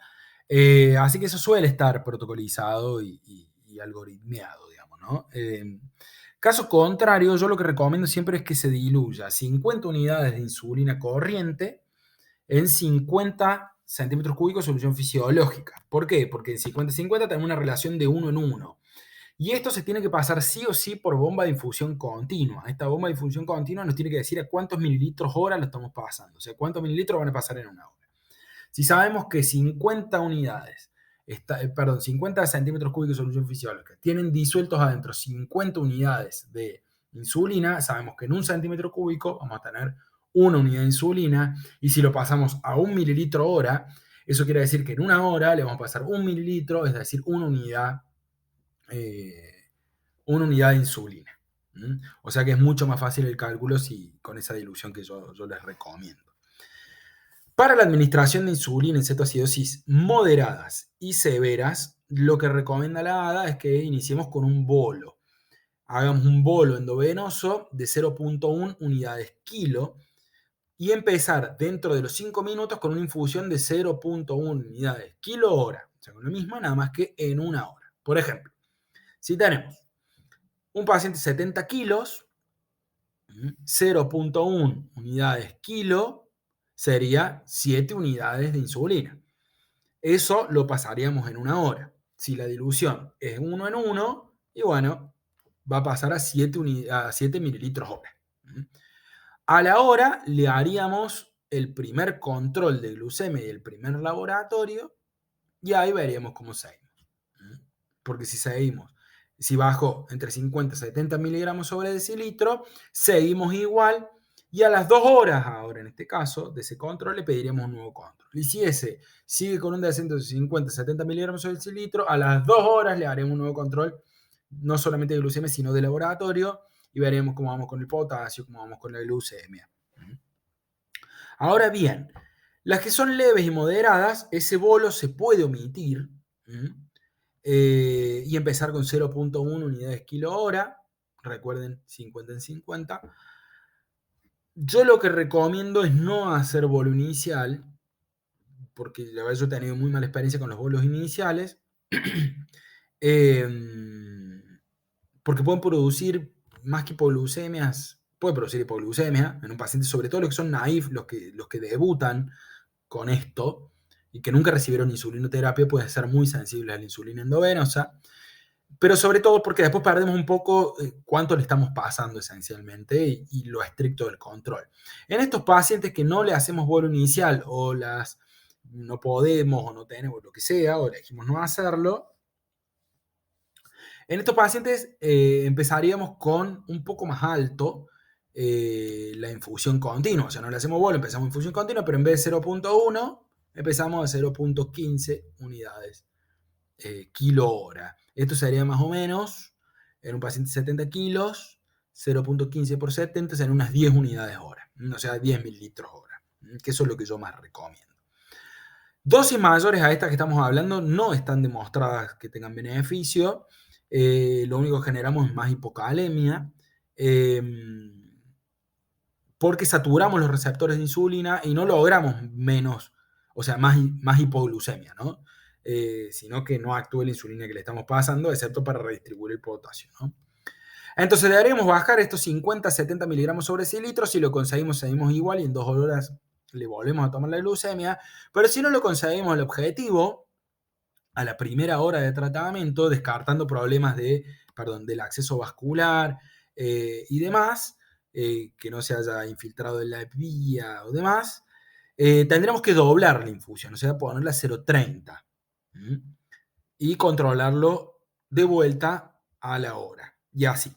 B: Así que eso suele estar protocolizado y algoritmiado, digamos, ¿no? Caso contrario, yo lo que recomiendo siempre es que se diluya 50 unidades de insulina corriente en 50 centímetros cúbicos de solución fisiológica. ¿Por qué? Porque en 50-50 tenemos una relación de 1 en 1. Y esto se tiene que pasar sí o sí por bomba de infusión continua. Esta bomba de infusión continua nos tiene que decir a cuántos mililitros hora lo estamos pasando. O sea, cuántos mililitros van a pasar en una hora. Si sabemos que 50 unidades, 50 centímetros cúbicos de solución fisiológica tienen disueltos adentro 50 unidades de insulina, sabemos que en un centímetro cúbico vamos a tener una unidad de insulina. Y si lo pasamos a un mililitro hora, eso quiere decir que en una hora le vamos a pasar un mililitro, es decir, una unidad de insulina. O sea que es mucho más fácil el cálculo con esa dilución que yo les recomiendo. Para la administración de insulina en cetoacidosis moderadas y severas, lo que recomienda la ADA es que iniciemos con un bolo. Hagamos un bolo endovenoso de 0,1 unidades kilo y empezar dentro de los 5 minutos con una infusión de 0,1 unidades kilo hora. O sea, con lo mismo, nada más que en una hora. Por ejemplo, si tenemos un paciente de 70 kilos, 0,1 unidades kilo sería 7 unidades de insulina. Eso lo pasaríamos en una hora. Si la dilución es 1 en 1, y bueno, va a pasar a 7 mililitros hora. A la hora le haríamos el primer control de glucemia y el primer laboratorio, y ahí veríamos cómo seguimos. Porque si bajó entre 50 y 70 miligramos sobre decilitro, seguimos igual. Y a las 2 horas, ahora en este caso, de ese control, le pediríamos un nuevo control. Y si ese sigue con un descenso de 50 70 miligramos sobre decilitro, a las 2 horas le haremos un nuevo control, no solamente de glucemia, sino de laboratorio, y veremos cómo vamos con el potasio, cómo vamos con la glucemia. Ahora bien, las que son leves y moderadas, ese bolo se puede omitir y empezar con 0,1 unidades kilo hora. Recuerden, 50 en 50. Yo lo que recomiendo es no hacer bolo inicial, porque la verdad yo he tenido muy mala experiencia con los bolos iniciales, porque pueden producir más que hipoglucemias, puede producir hipoglucemia en un paciente, sobre todo los que son naif, los que debutan con esto y que nunca recibieron insulinoterapia, pueden ser muy sensibles a la insulina endovenosa, pero sobre todo porque después perdemos un poco cuánto le estamos pasando esencialmente y lo estricto del control. En estos pacientes que no le hacemos bolo inicial o no podemos o no tenemos lo que sea o elegimos no hacerlo, en estos pacientes empezaríamos con un poco más alto la infusión continua. O sea, no le hacemos bolo, empezamos infusión continua, pero en vez de 0,1 empezamos a 0,15 unidades kilo hora. Esto sería más o menos en un paciente de 70 kilos, 0,15 por 70 serían unas 10 unidades hora, o sea, 10 mililitros hora, que eso es lo que yo más recomiendo. Dosis mayores a estas que estamos hablando no están demostradas que tengan beneficio. Lo único que generamos es más hipocalemia, porque saturamos los receptores de insulina y no logramos menos, o sea, más hipoglucemia, ¿no? Sino que no actúe la insulina que le estamos pasando, excepto para redistribuir el potasio, ¿no? Entonces deberíamos bajar estos 50-70 miligramos sobre decilitro. Si lo conseguimos, seguimos igual y en 2 horas le volvemos a tomar la glucemia. Pero si no lo conseguimos el objetivo, a la primera hora de tratamiento, descartando problemas del acceso vascular y demás, que no se haya infiltrado en la vía o demás, tendremos que doblar la infusión, o sea, ponerla a 0,30 y controlarlo de vuelta a la hora. Y así.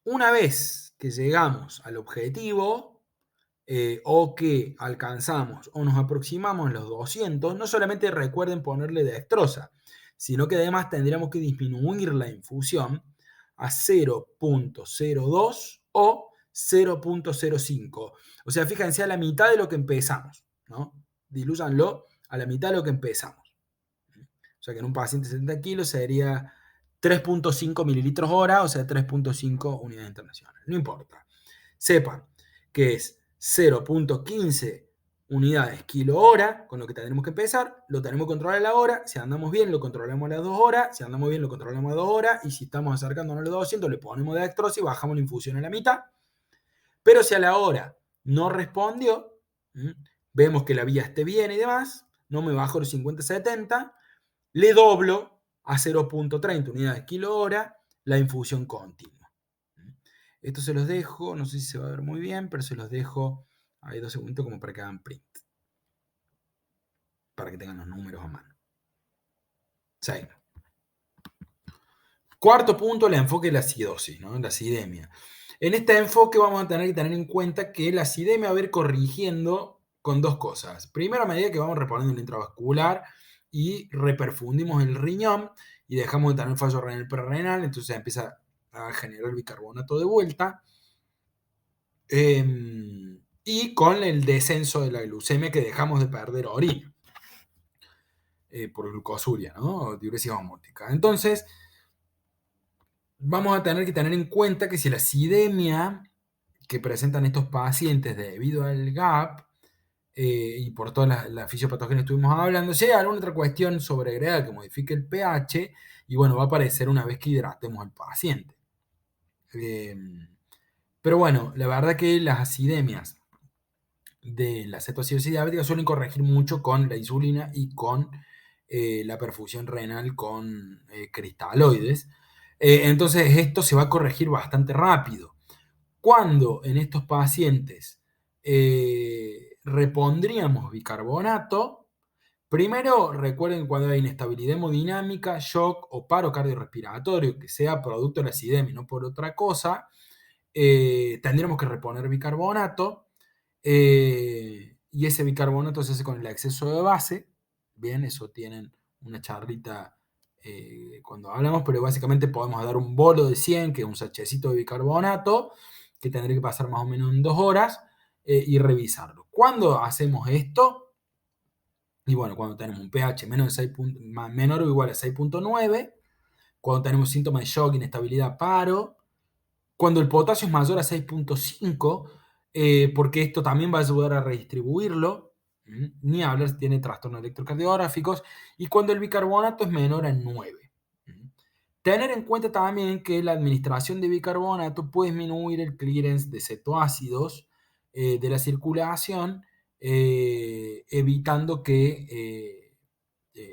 B: Una vez que llegamos al objetivo, o que alcanzamos o nos aproximamos a los 200, no solamente recuerden ponerle dextrosa, sino que además tendríamos que disminuir la infusión a 0.02 o 0.05. O sea, fíjense a la mitad de lo que empezamos, ¿no? Dilúyanlo a la mitad de lo que empezamos. O sea que en un paciente de 70 kilos sería 3.5 mililitros hora, o sea, 3.5 unidades internacionales. No importa. Sepan que es 0.15 unidades kilo hora, con lo que tendremos que empezar, lo tenemos que controlar a la hora, si andamos bien lo controlamos a las 2 horas, si andamos bien lo controlamos a 2 horas, y si estamos acercándonos a los 200 le ponemos dextrosa y bajamos la infusión a la mitad, pero si a la hora no respondió, vemos que la vía esté bien y demás, no me bajo los 50-70, le doblo a 0.30 unidades kilo hora la infusión continua. Esto se los dejo, no sé si se va a ver muy bien, pero se los dejo ahí 2 segundos como para que hagan print. Para que tengan los números a mano. Seguimos. Cuarto punto, el enfoque de la acidosis, ¿no? La acidemia. En este enfoque vamos a tener que tener en cuenta que la acidemia va a ir corrigiendo con dos cosas. Primero, a medida que vamos reponiendo el intravascular y reperfundimos el riñón y dejamos de tener fallo renal prerrenal, entonces empieza a generar bicarbonato de vuelta. Y con el descenso de la glucemia que dejamos de perder orina por glucosuria, ¿no? O diuresis osmótica. Entonces, vamos a tener que tener en cuenta que si la acidemia que presentan estos pacientes debido al GAP y por toda la fisiopatogenia que estuvimos hablando, si hay alguna otra cuestión sobreagregada que modifique el pH, y bueno, va a aparecer una vez que hidratemos al paciente. Pero bueno, la verdad que las acidemias de la cetoacidosis diabética suelen corregir mucho con la insulina y con la perfusión renal con cristaloides. Entonces esto se va a corregir bastante rápido. Cuando en estos pacientes repondríamos bicarbonato, primero recuerden cuando hay inestabilidad hemodinámica, shock o paro cardiorrespiratorio, que sea producto de la acidemia y no por otra cosa, tendríamos que reponer bicarbonato. Y ese bicarbonato se hace con el exceso de base. Bien, eso tienen una charlita cuando hablamos, pero básicamente podemos dar un bolo de 100, que es un sachecito de bicarbonato, que tendría que pasar más o menos en 2 horas, y revisarlo. ¿Cuándo hacemos esto? Y bueno, cuando tenemos un pH menor o igual a 6.9, cuando tenemos síntomas de shock, inestabilidad, paro, cuando el potasio es mayor a 6.5, porque esto también va a ayudar a redistribuirlo, ni hablar si tiene trastornos electrocardiográficos, y cuando el bicarbonato es menor a 9. Tener en cuenta también que la administración de bicarbonato puede disminuir el clearance de cetoácidos de la circulación, evitando que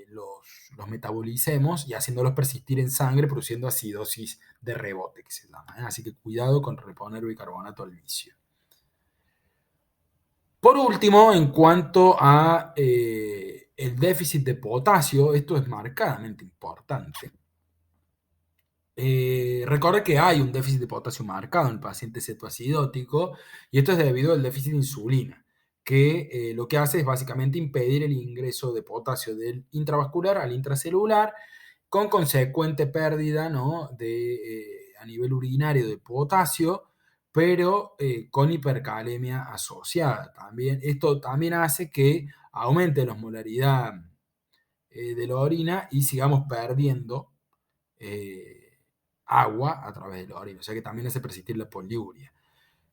B: los metabolicemos y haciéndolos persistir en sangre, produciendo acidosis de rebote, que se llama. Así que cuidado con reponer bicarbonato al vicio. Por último, en cuanto a el déficit de potasio, esto es marcadamente importante. Recuerda que hay un déficit de potasio marcado en el paciente cetoacidótico y esto es debido al déficit de insulina, que lo que hace es básicamente impedir el ingreso de potasio del intravascular al intracelular, con consecuente pérdida, ¿no?, a nivel urinario de potasio, pero con hipercalemia asociada también. Esto también hace que aumente la osmolaridad de la orina y sigamos perdiendo agua a través de la orina, o sea que también hace persistir la poliuria.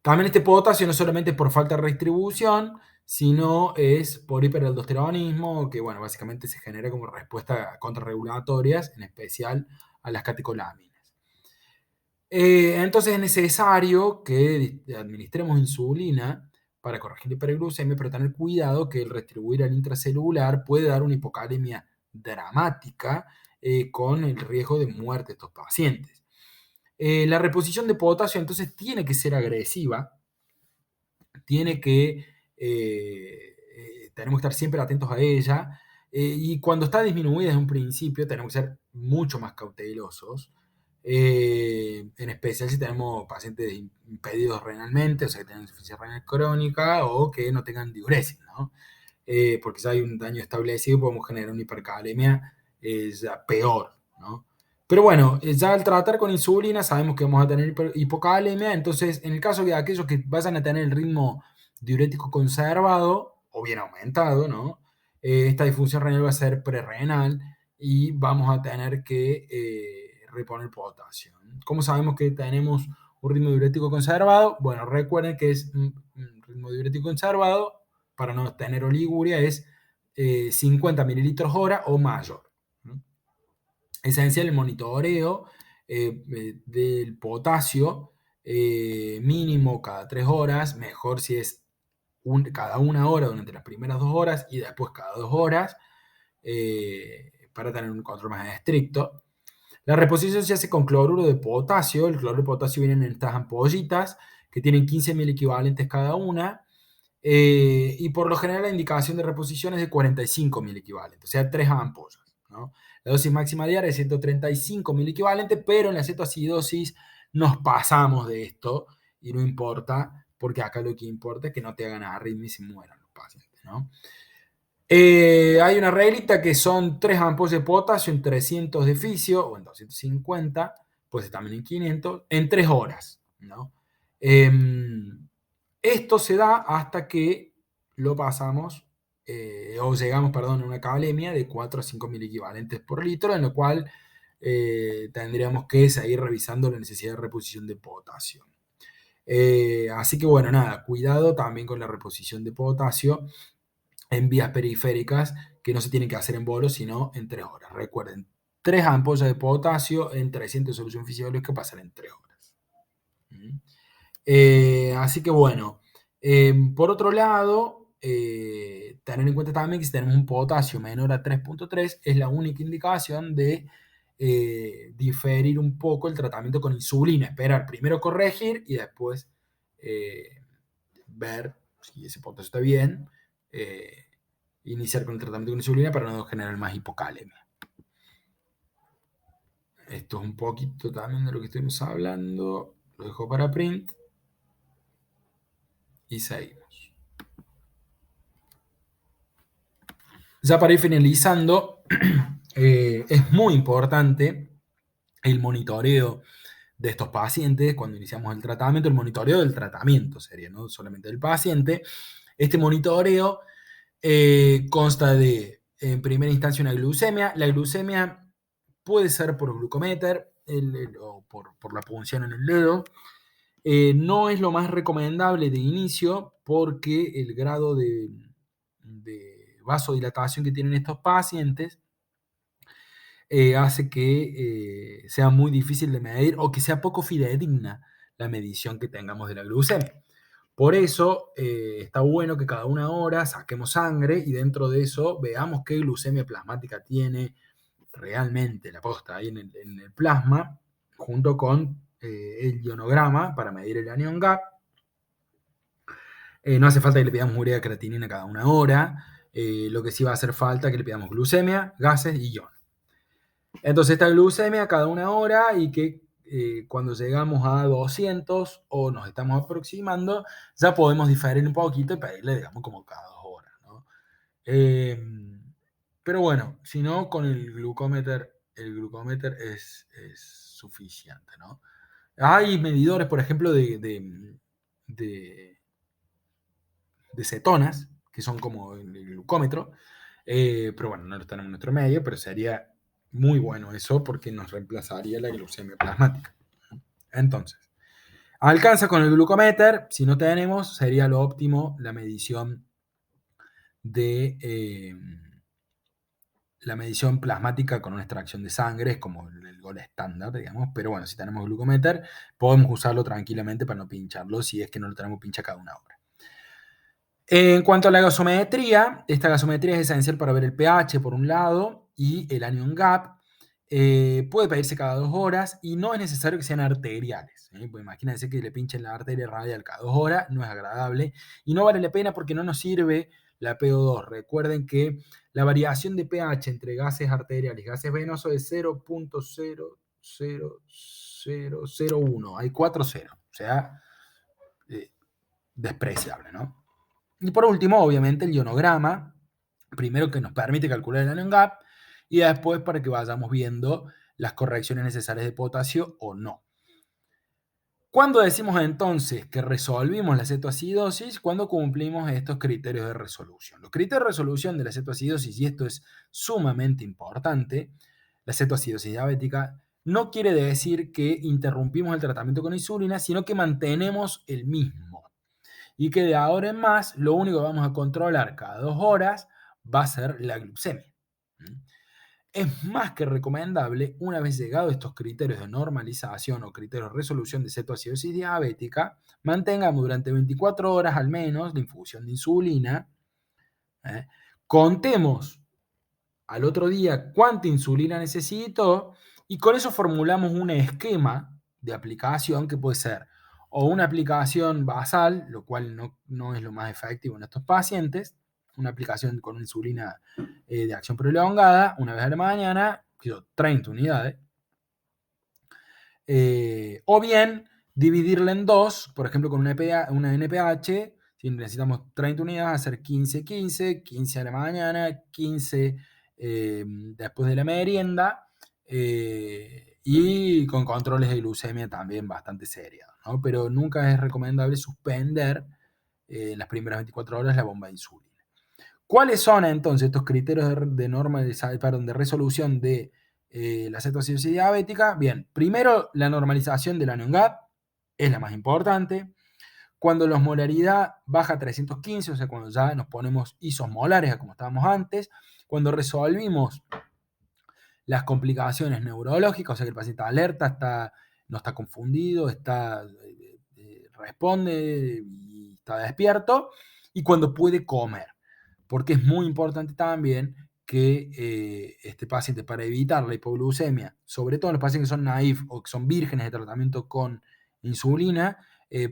B: También este potasio no solamente es por falta de redistribución, sino es por hiperaldosteronismo, que bueno, básicamente se genera como respuesta a contrarregulatorias, en especial a las catecolaminas. Entonces es necesario que administremos insulina para corregir la hiperglucemia, pero tener cuidado que el redistribuir al intracelular puede dar una hipocalemia dramática con el riesgo de muerte de estos pacientes. La reposición de potasio entonces tiene que ser agresiva, tiene que, tenemos que estar siempre atentos a ella, y cuando está disminuida desde un principio tenemos que ser mucho más cautelosos, en especial si tenemos pacientes impedidos renalmente, o sea, que tienen insuficiencia renal crónica o que no tengan diuresis, ¿no? Porque si hay un daño establecido podemos generar una hipercalemia ya peor, ¿no? Pero bueno, ya al tratar con insulina sabemos que vamos a tener hipocalemia, entonces en el caso de aquellos que vayan a tener el ritmo diurético conservado o bien aumentado, ¿no? Esta disfunción renal va a ser prerrenal y vamos a tener que reponer potasio. ¿Cómo sabemos que tenemos un ritmo diurético conservado? Bueno, recuerden que es un ritmo diurético conservado para no tener oliguria es 50 mililitros hora o mayor. ¿No? Esencial el monitoreo del potasio mínimo cada 3 horas, mejor si es cada 1 hora durante las primeras 2 horas y después cada 2 horas para tener un control más estricto. La reposición se hace con cloruro de potasio. El cloruro de potasio viene en estas ampollitas que tienen 15.000 equivalentes cada una. Y por lo general la indicación de reposición es de 45.000 equivalentes, o sea, 3 ampollas, ¿no? La dosis máxima diaria es 135.000 equivalentes, pero en la cetoacidosis nos pasamos de esto y no importa, porque acá lo que importa es que no te hagan arritmia y se mueran los pacientes, ¿no? Hay una reglita que son 3 ampollas de potasio en 300 de fisio o en 250, pues también en 500, en 3 horas, ¿no? Esto se da hasta que lo pasamos, o llegamos, perdón, a una calemia de 4 a 5 mil equivalentes por litro, en lo cual tendríamos que seguir revisando la necesidad de reposición de potasio. Así que bueno, nada, cuidado también con la reposición de potasio en vías periféricas que no se tienen que hacer en bolos, sino en 3 horas. Recuerden, 3 ampollas de potasio en 300 de solución fisiológica pasan en 3 horas. Así que bueno, por otro lado, tener en cuenta también que si tenemos un potasio menor a 3.3 es la única indicación de diferir un poco el tratamiento con insulina, esperar primero corregir y después ver si ese potasio está bien, iniciar con el tratamiento con insulina para no generar más hipocalemia. Esto es un poquito también de lo que estuvimos hablando, lo dejo para print y seguimos. Ya para ir finalizando, es muy importante el monitoreo de estos pacientes cuando iniciamos el tratamiento, el monitoreo del tratamiento sería, no solamente del paciente. Este monitoreo consta de, en primera instancia, una glucemia. La glucemia puede ser por glucómetro o por la punción en el dedo. No es lo más recomendable de inicio porque el grado de vasodilatación que tienen estos pacientes hace que sea muy difícil de medir o que sea poco fidedigna la medición que tengamos de la glucemia. Por eso está bueno que cada 1 hora saquemos sangre y dentro de eso veamos qué glucemia plasmática tiene realmente la posta ahí en el plasma, junto con el ionograma para medir el anion gap. No hace falta que le pidamos urea creatinina cada 1 hora. Lo que sí va a hacer falta es que le pidamos glucemia, gases y iones. Entonces esta glucemia cada 1 hora y que cuando llegamos a 200 o nos estamos aproximando, ya podemos diferir un poquito y pedirle, digamos, como cada 2 horas, ¿no? Pero bueno, si no, con el glucómetro es suficiente, ¿no? Hay medidores, por ejemplo, de cetonas, que son como el glucómetro, pero bueno, no lo tenemos en nuestro medio, pero sería muy bueno eso porque nos reemplazaría la glucemia plasmática. Entonces, alcanza con el glucómetro, si no tenemos, sería lo óptimo la medición de la medición plasmática con una extracción de sangre, es como el gol estándar, digamos, pero bueno, si tenemos glucómetro, podemos usarlo tranquilamente para no pincharlo si es que no lo tenemos pincha cada 1 hora. En cuanto a la gasometría, esta gasometría es esencial para ver el pH por un lado y el anion gap. Puede pedirse cada 2 horas y no es necesario que sean arteriales. Pues imagínense que le pinchen la arteria radial cada 2 horas, no es agradable y no vale la pena porque no nos sirve la PO2. Recuerden que la variación de pH entre gases arteriales y gases venosos es 0.00000000000000000000000000000000000000000000000000000000000000000000000000000000000000000000000000000000000000000000000000000000000000000000000000000000000000000000000000000000000000000000000000000000000000000000000000000000000000000000000000000000000000000000000000000000000000000000000000000000000000000000000000000000000000000000000000000000000000000000000000000000000000000000000000000000000000000000000000000000000000000000000000000000000000000000000000000000000000000000000000000000000000000000000000000000000000000000000 0,0001. Hay 4 ceros. O sea, despreciable, ¿no? Y por último, obviamente, el ionograma, primero que nos permite calcular el anion gap y después para que vayamos viendo las correcciones necesarias de potasio o no. ¿Cuándo decimos entonces que resolvimos la cetoacidosis? Cuando cumplimos estos criterios de resolución. Los criterios de resolución de la cetoacidosis, y esto es sumamente importante, la cetoacidosis diabética no quiere decir que interrumpimos el tratamiento con insulina, sino que mantenemos el mismo. Y que de ahora en más, lo único que vamos a controlar cada 2 horas va a ser la glucemia. Es más que recomendable, una vez llegados estos criterios de normalización o criterios de resolución de cetoacidosis diabética, mantengamos durante 24 horas al menos la infusión de insulina, contemos al otro día cuánta insulina necesito y con eso formulamos un esquema de aplicación que puede ser o una aplicación basal, lo cual no es lo más efectivo en estos pacientes, una aplicación con insulina de acción prolongada, una vez a la mañana, 30 unidades, o bien dividirla en dos, por ejemplo, con una NPH, si necesitamos 30 unidades, hacer 15, 15, 15 a la mañana, 15 después de la merienda, y con controles de glucemia también bastante serios, ¿no? Pero nunca es recomendable suspender en las primeras 24 horas la bomba de insulina. ¿Cuáles son entonces estos criterios de resolución de la cetoacidosis diabética? Bien, primero la normalización del anion gap es la más importante. Cuando la osmolaridad baja a 315, o sea, cuando ya nos ponemos isosmolares como estábamos antes, cuando resolvimos las complicaciones neurológicas, o sea que el paciente está alerta, no está confundido, responde y está despierto, y cuando puede comer. Porque es muy importante también que este paciente, para evitar la hipoglucemia, sobre todo en los pacientes que son naïf o que son vírgenes de tratamiento con insulina,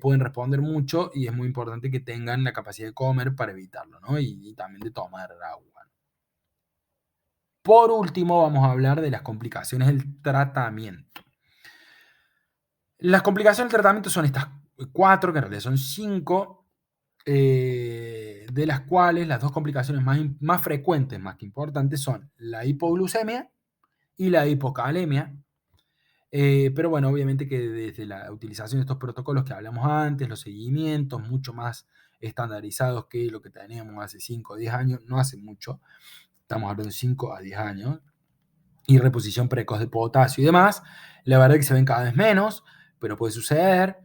B: pueden responder mucho y es muy importante que tengan la capacidad de comer para evitarlo, ¿no? Y también de tomar agua. Por último, vamos a hablar de las complicaciones del tratamiento. Las complicaciones del tratamiento son estas 4, que en realidad son 5, de las cuales las 2 complicaciones más frecuentes, más que importantes, son la hipoglucemia y la hipocalemia. Pero bueno, obviamente que desde la utilización de estos protocolos que hablamos antes, los seguimientos mucho más estandarizados que lo que teníamos hace 5 o 10 años, no hace mucho, estamos hablando de 5 a 10 años, y reposición precoz de potasio y demás, la verdad es que se ven cada vez menos, pero puede suceder.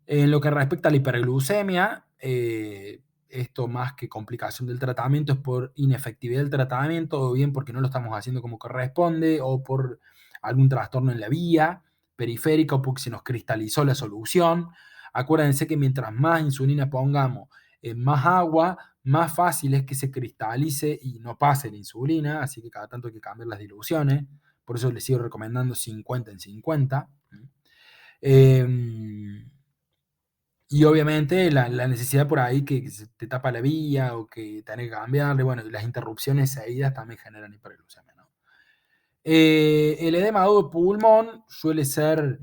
B: En lo que respecta a la hiperglucemia, esto más que complicación del tratamiento es por inefectividad del tratamiento, o bien porque no lo estamos haciendo como corresponde, o por algún trastorno en la vía periférica, o porque se nos cristalizó la solución. Acuérdense que mientras más insulina pongamos en más agua, más fácil es que se cristalice y no pase la insulina, así que cada tanto hay que cambiar las diluciones. Por eso les sigo recomendando 50 en 50. Y obviamente la necesidad por ahí que se te tapa la vía o que tenés que cambiarle, bueno, las interrupciones seguidas también generan hiperglucemia, ¿no? El edema agudo de pulmón suele ser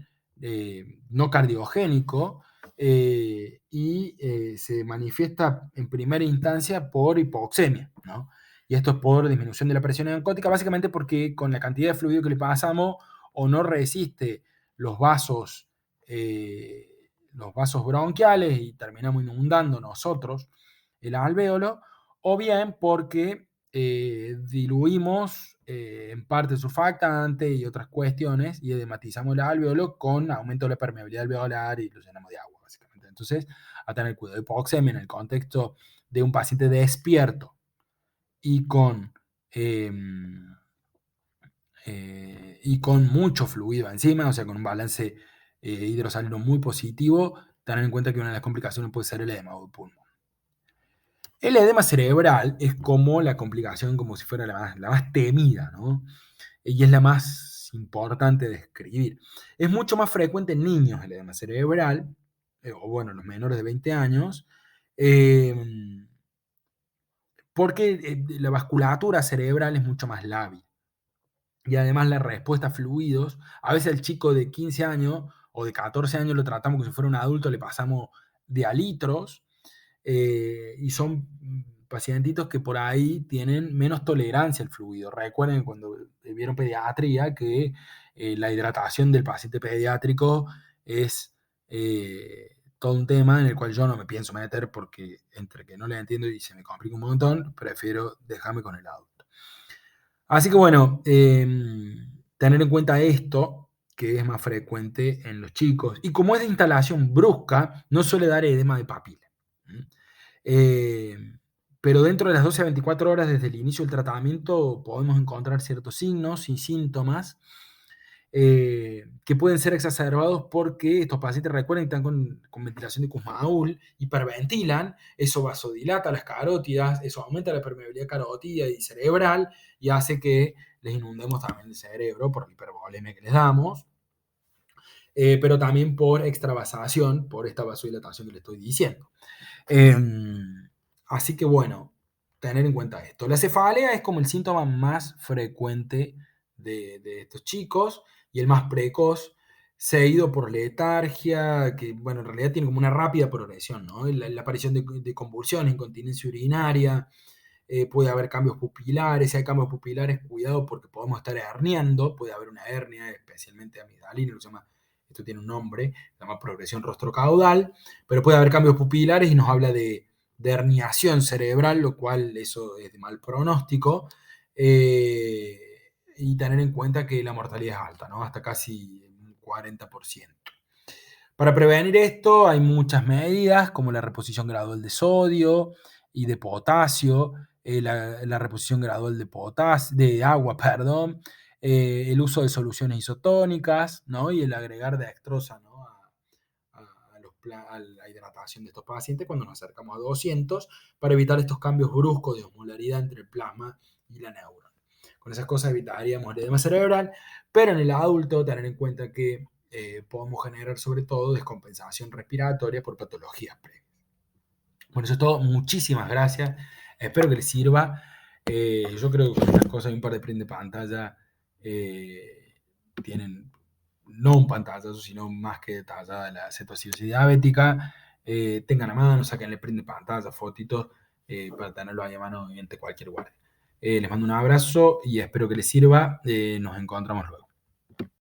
B: no cardiogénico y se manifiesta en primera instancia por hipoxemia, ¿no? Y esto es por disminución de la presión oncótica, básicamente porque con la cantidad de fluido que le pasamos o no resiste los vasos, eh, los vasos bronquiales y terminamos inundando nosotros el alvéolo, o bien porque diluimos en parte surfactante y otras cuestiones y edematizamos el alvéolo con aumento de la permeabilidad alveolar y lo llenamos de agua, básicamente. Entonces, a tener cuidado. Hipoxemia en el contexto de un paciente despierto y eh, y con mucho fluido encima, o sea, con un balance hidrosalino muy positivo, tener en cuenta que una de las complicaciones puede ser el edema de pulmón. El edema cerebral es como la complicación, como si fuera la más temida, ¿no? Y es la más importante de describir. Es mucho más frecuente en niños el edema cerebral, o bueno, los menores de 20 años, eh, porque la vasculatura cerebral es mucho más lábil. y además la respuesta a fluidos. A veces el chico de 15 años o de 14 años lo tratamos como si fuera un adulto, le pasamos de a litros, y son pacientitos que por ahí tienen menos tolerancia al fluido. Recuerden cuando vieron pediatría que la hidratación del paciente pediátrico es todo un tema en el cual yo no me pienso meter porque entre que no le entiendo y se me complica un montón, prefiero dejarme con el adulto. Así que bueno, tener en cuenta esto, que es más frecuente en los chicos. Y como es de instalación brusca, no suele dar edema de papila. Eh, pero dentro de las 12 a 24 horas desde el inicio del tratamiento podemos encontrar ciertos signos y síntomas que pueden ser exacerbados porque estos pacientes, recuerden, que están con ventilación de Kussmaul, hiperventilan, eso vasodilata las carótidas, eso aumenta la permeabilidad carótida y cerebral y hace que les inundemos también el cerebro por la hipervolemia que les damos, pero también por extravasación, por esta vasodilatación que les estoy diciendo. Así que bueno, tener en cuenta esto. La cefalea es como el síntoma más frecuente de estos chicos y el más precoz, seguido por letargia, que bueno, en realidad tiene como una rápida progresión, ¿no? La aparición de convulsiones, incontinencia urinaria, puede haber cambios pupilares. Si hay cambios pupilares, cuidado porque podemos estar herniando, puede haber una hernia, especialmente amigdalina, lo se llama, esto tiene un nombre, se llama progresión rostrocaudal, pero puede haber cambios pupilares y nos habla de herniación cerebral, lo cual eso es de mal pronóstico, y tener en cuenta que la mortalidad es alta, ¿no? Hasta casi un 40%. Para prevenir esto hay muchas medidas, como la reposición gradual de sodio y de potasio, la reposición gradual de agua, perdón, el uso de soluciones isotónicas, ¿no? Y el agregar dextrosa, ¿no? A la hidratación de estos pacientes cuando nos acercamos a 200 para evitar estos cambios bruscos de osmolaridad entre el plasma y la neurona. Con esas cosas evitaríamos el edema cerebral, pero en el adulto tener en cuenta que podemos generar sobre todo descompensación respiratoria por patologías previas. Bueno, eso es todo. Muchísimas gracias. Espero que les sirva. Yo creo que con estas cosas y un par de print de pantalla tienen no un pantallazo, sino más que detallada la cetoacidosis diabética. Tengan a mano, saquen el print de pantalla, fotitos, para tenerlo ahí a mano ante cualquier guardia. Les mando un abrazo y espero que les sirva. Nos encontramos luego.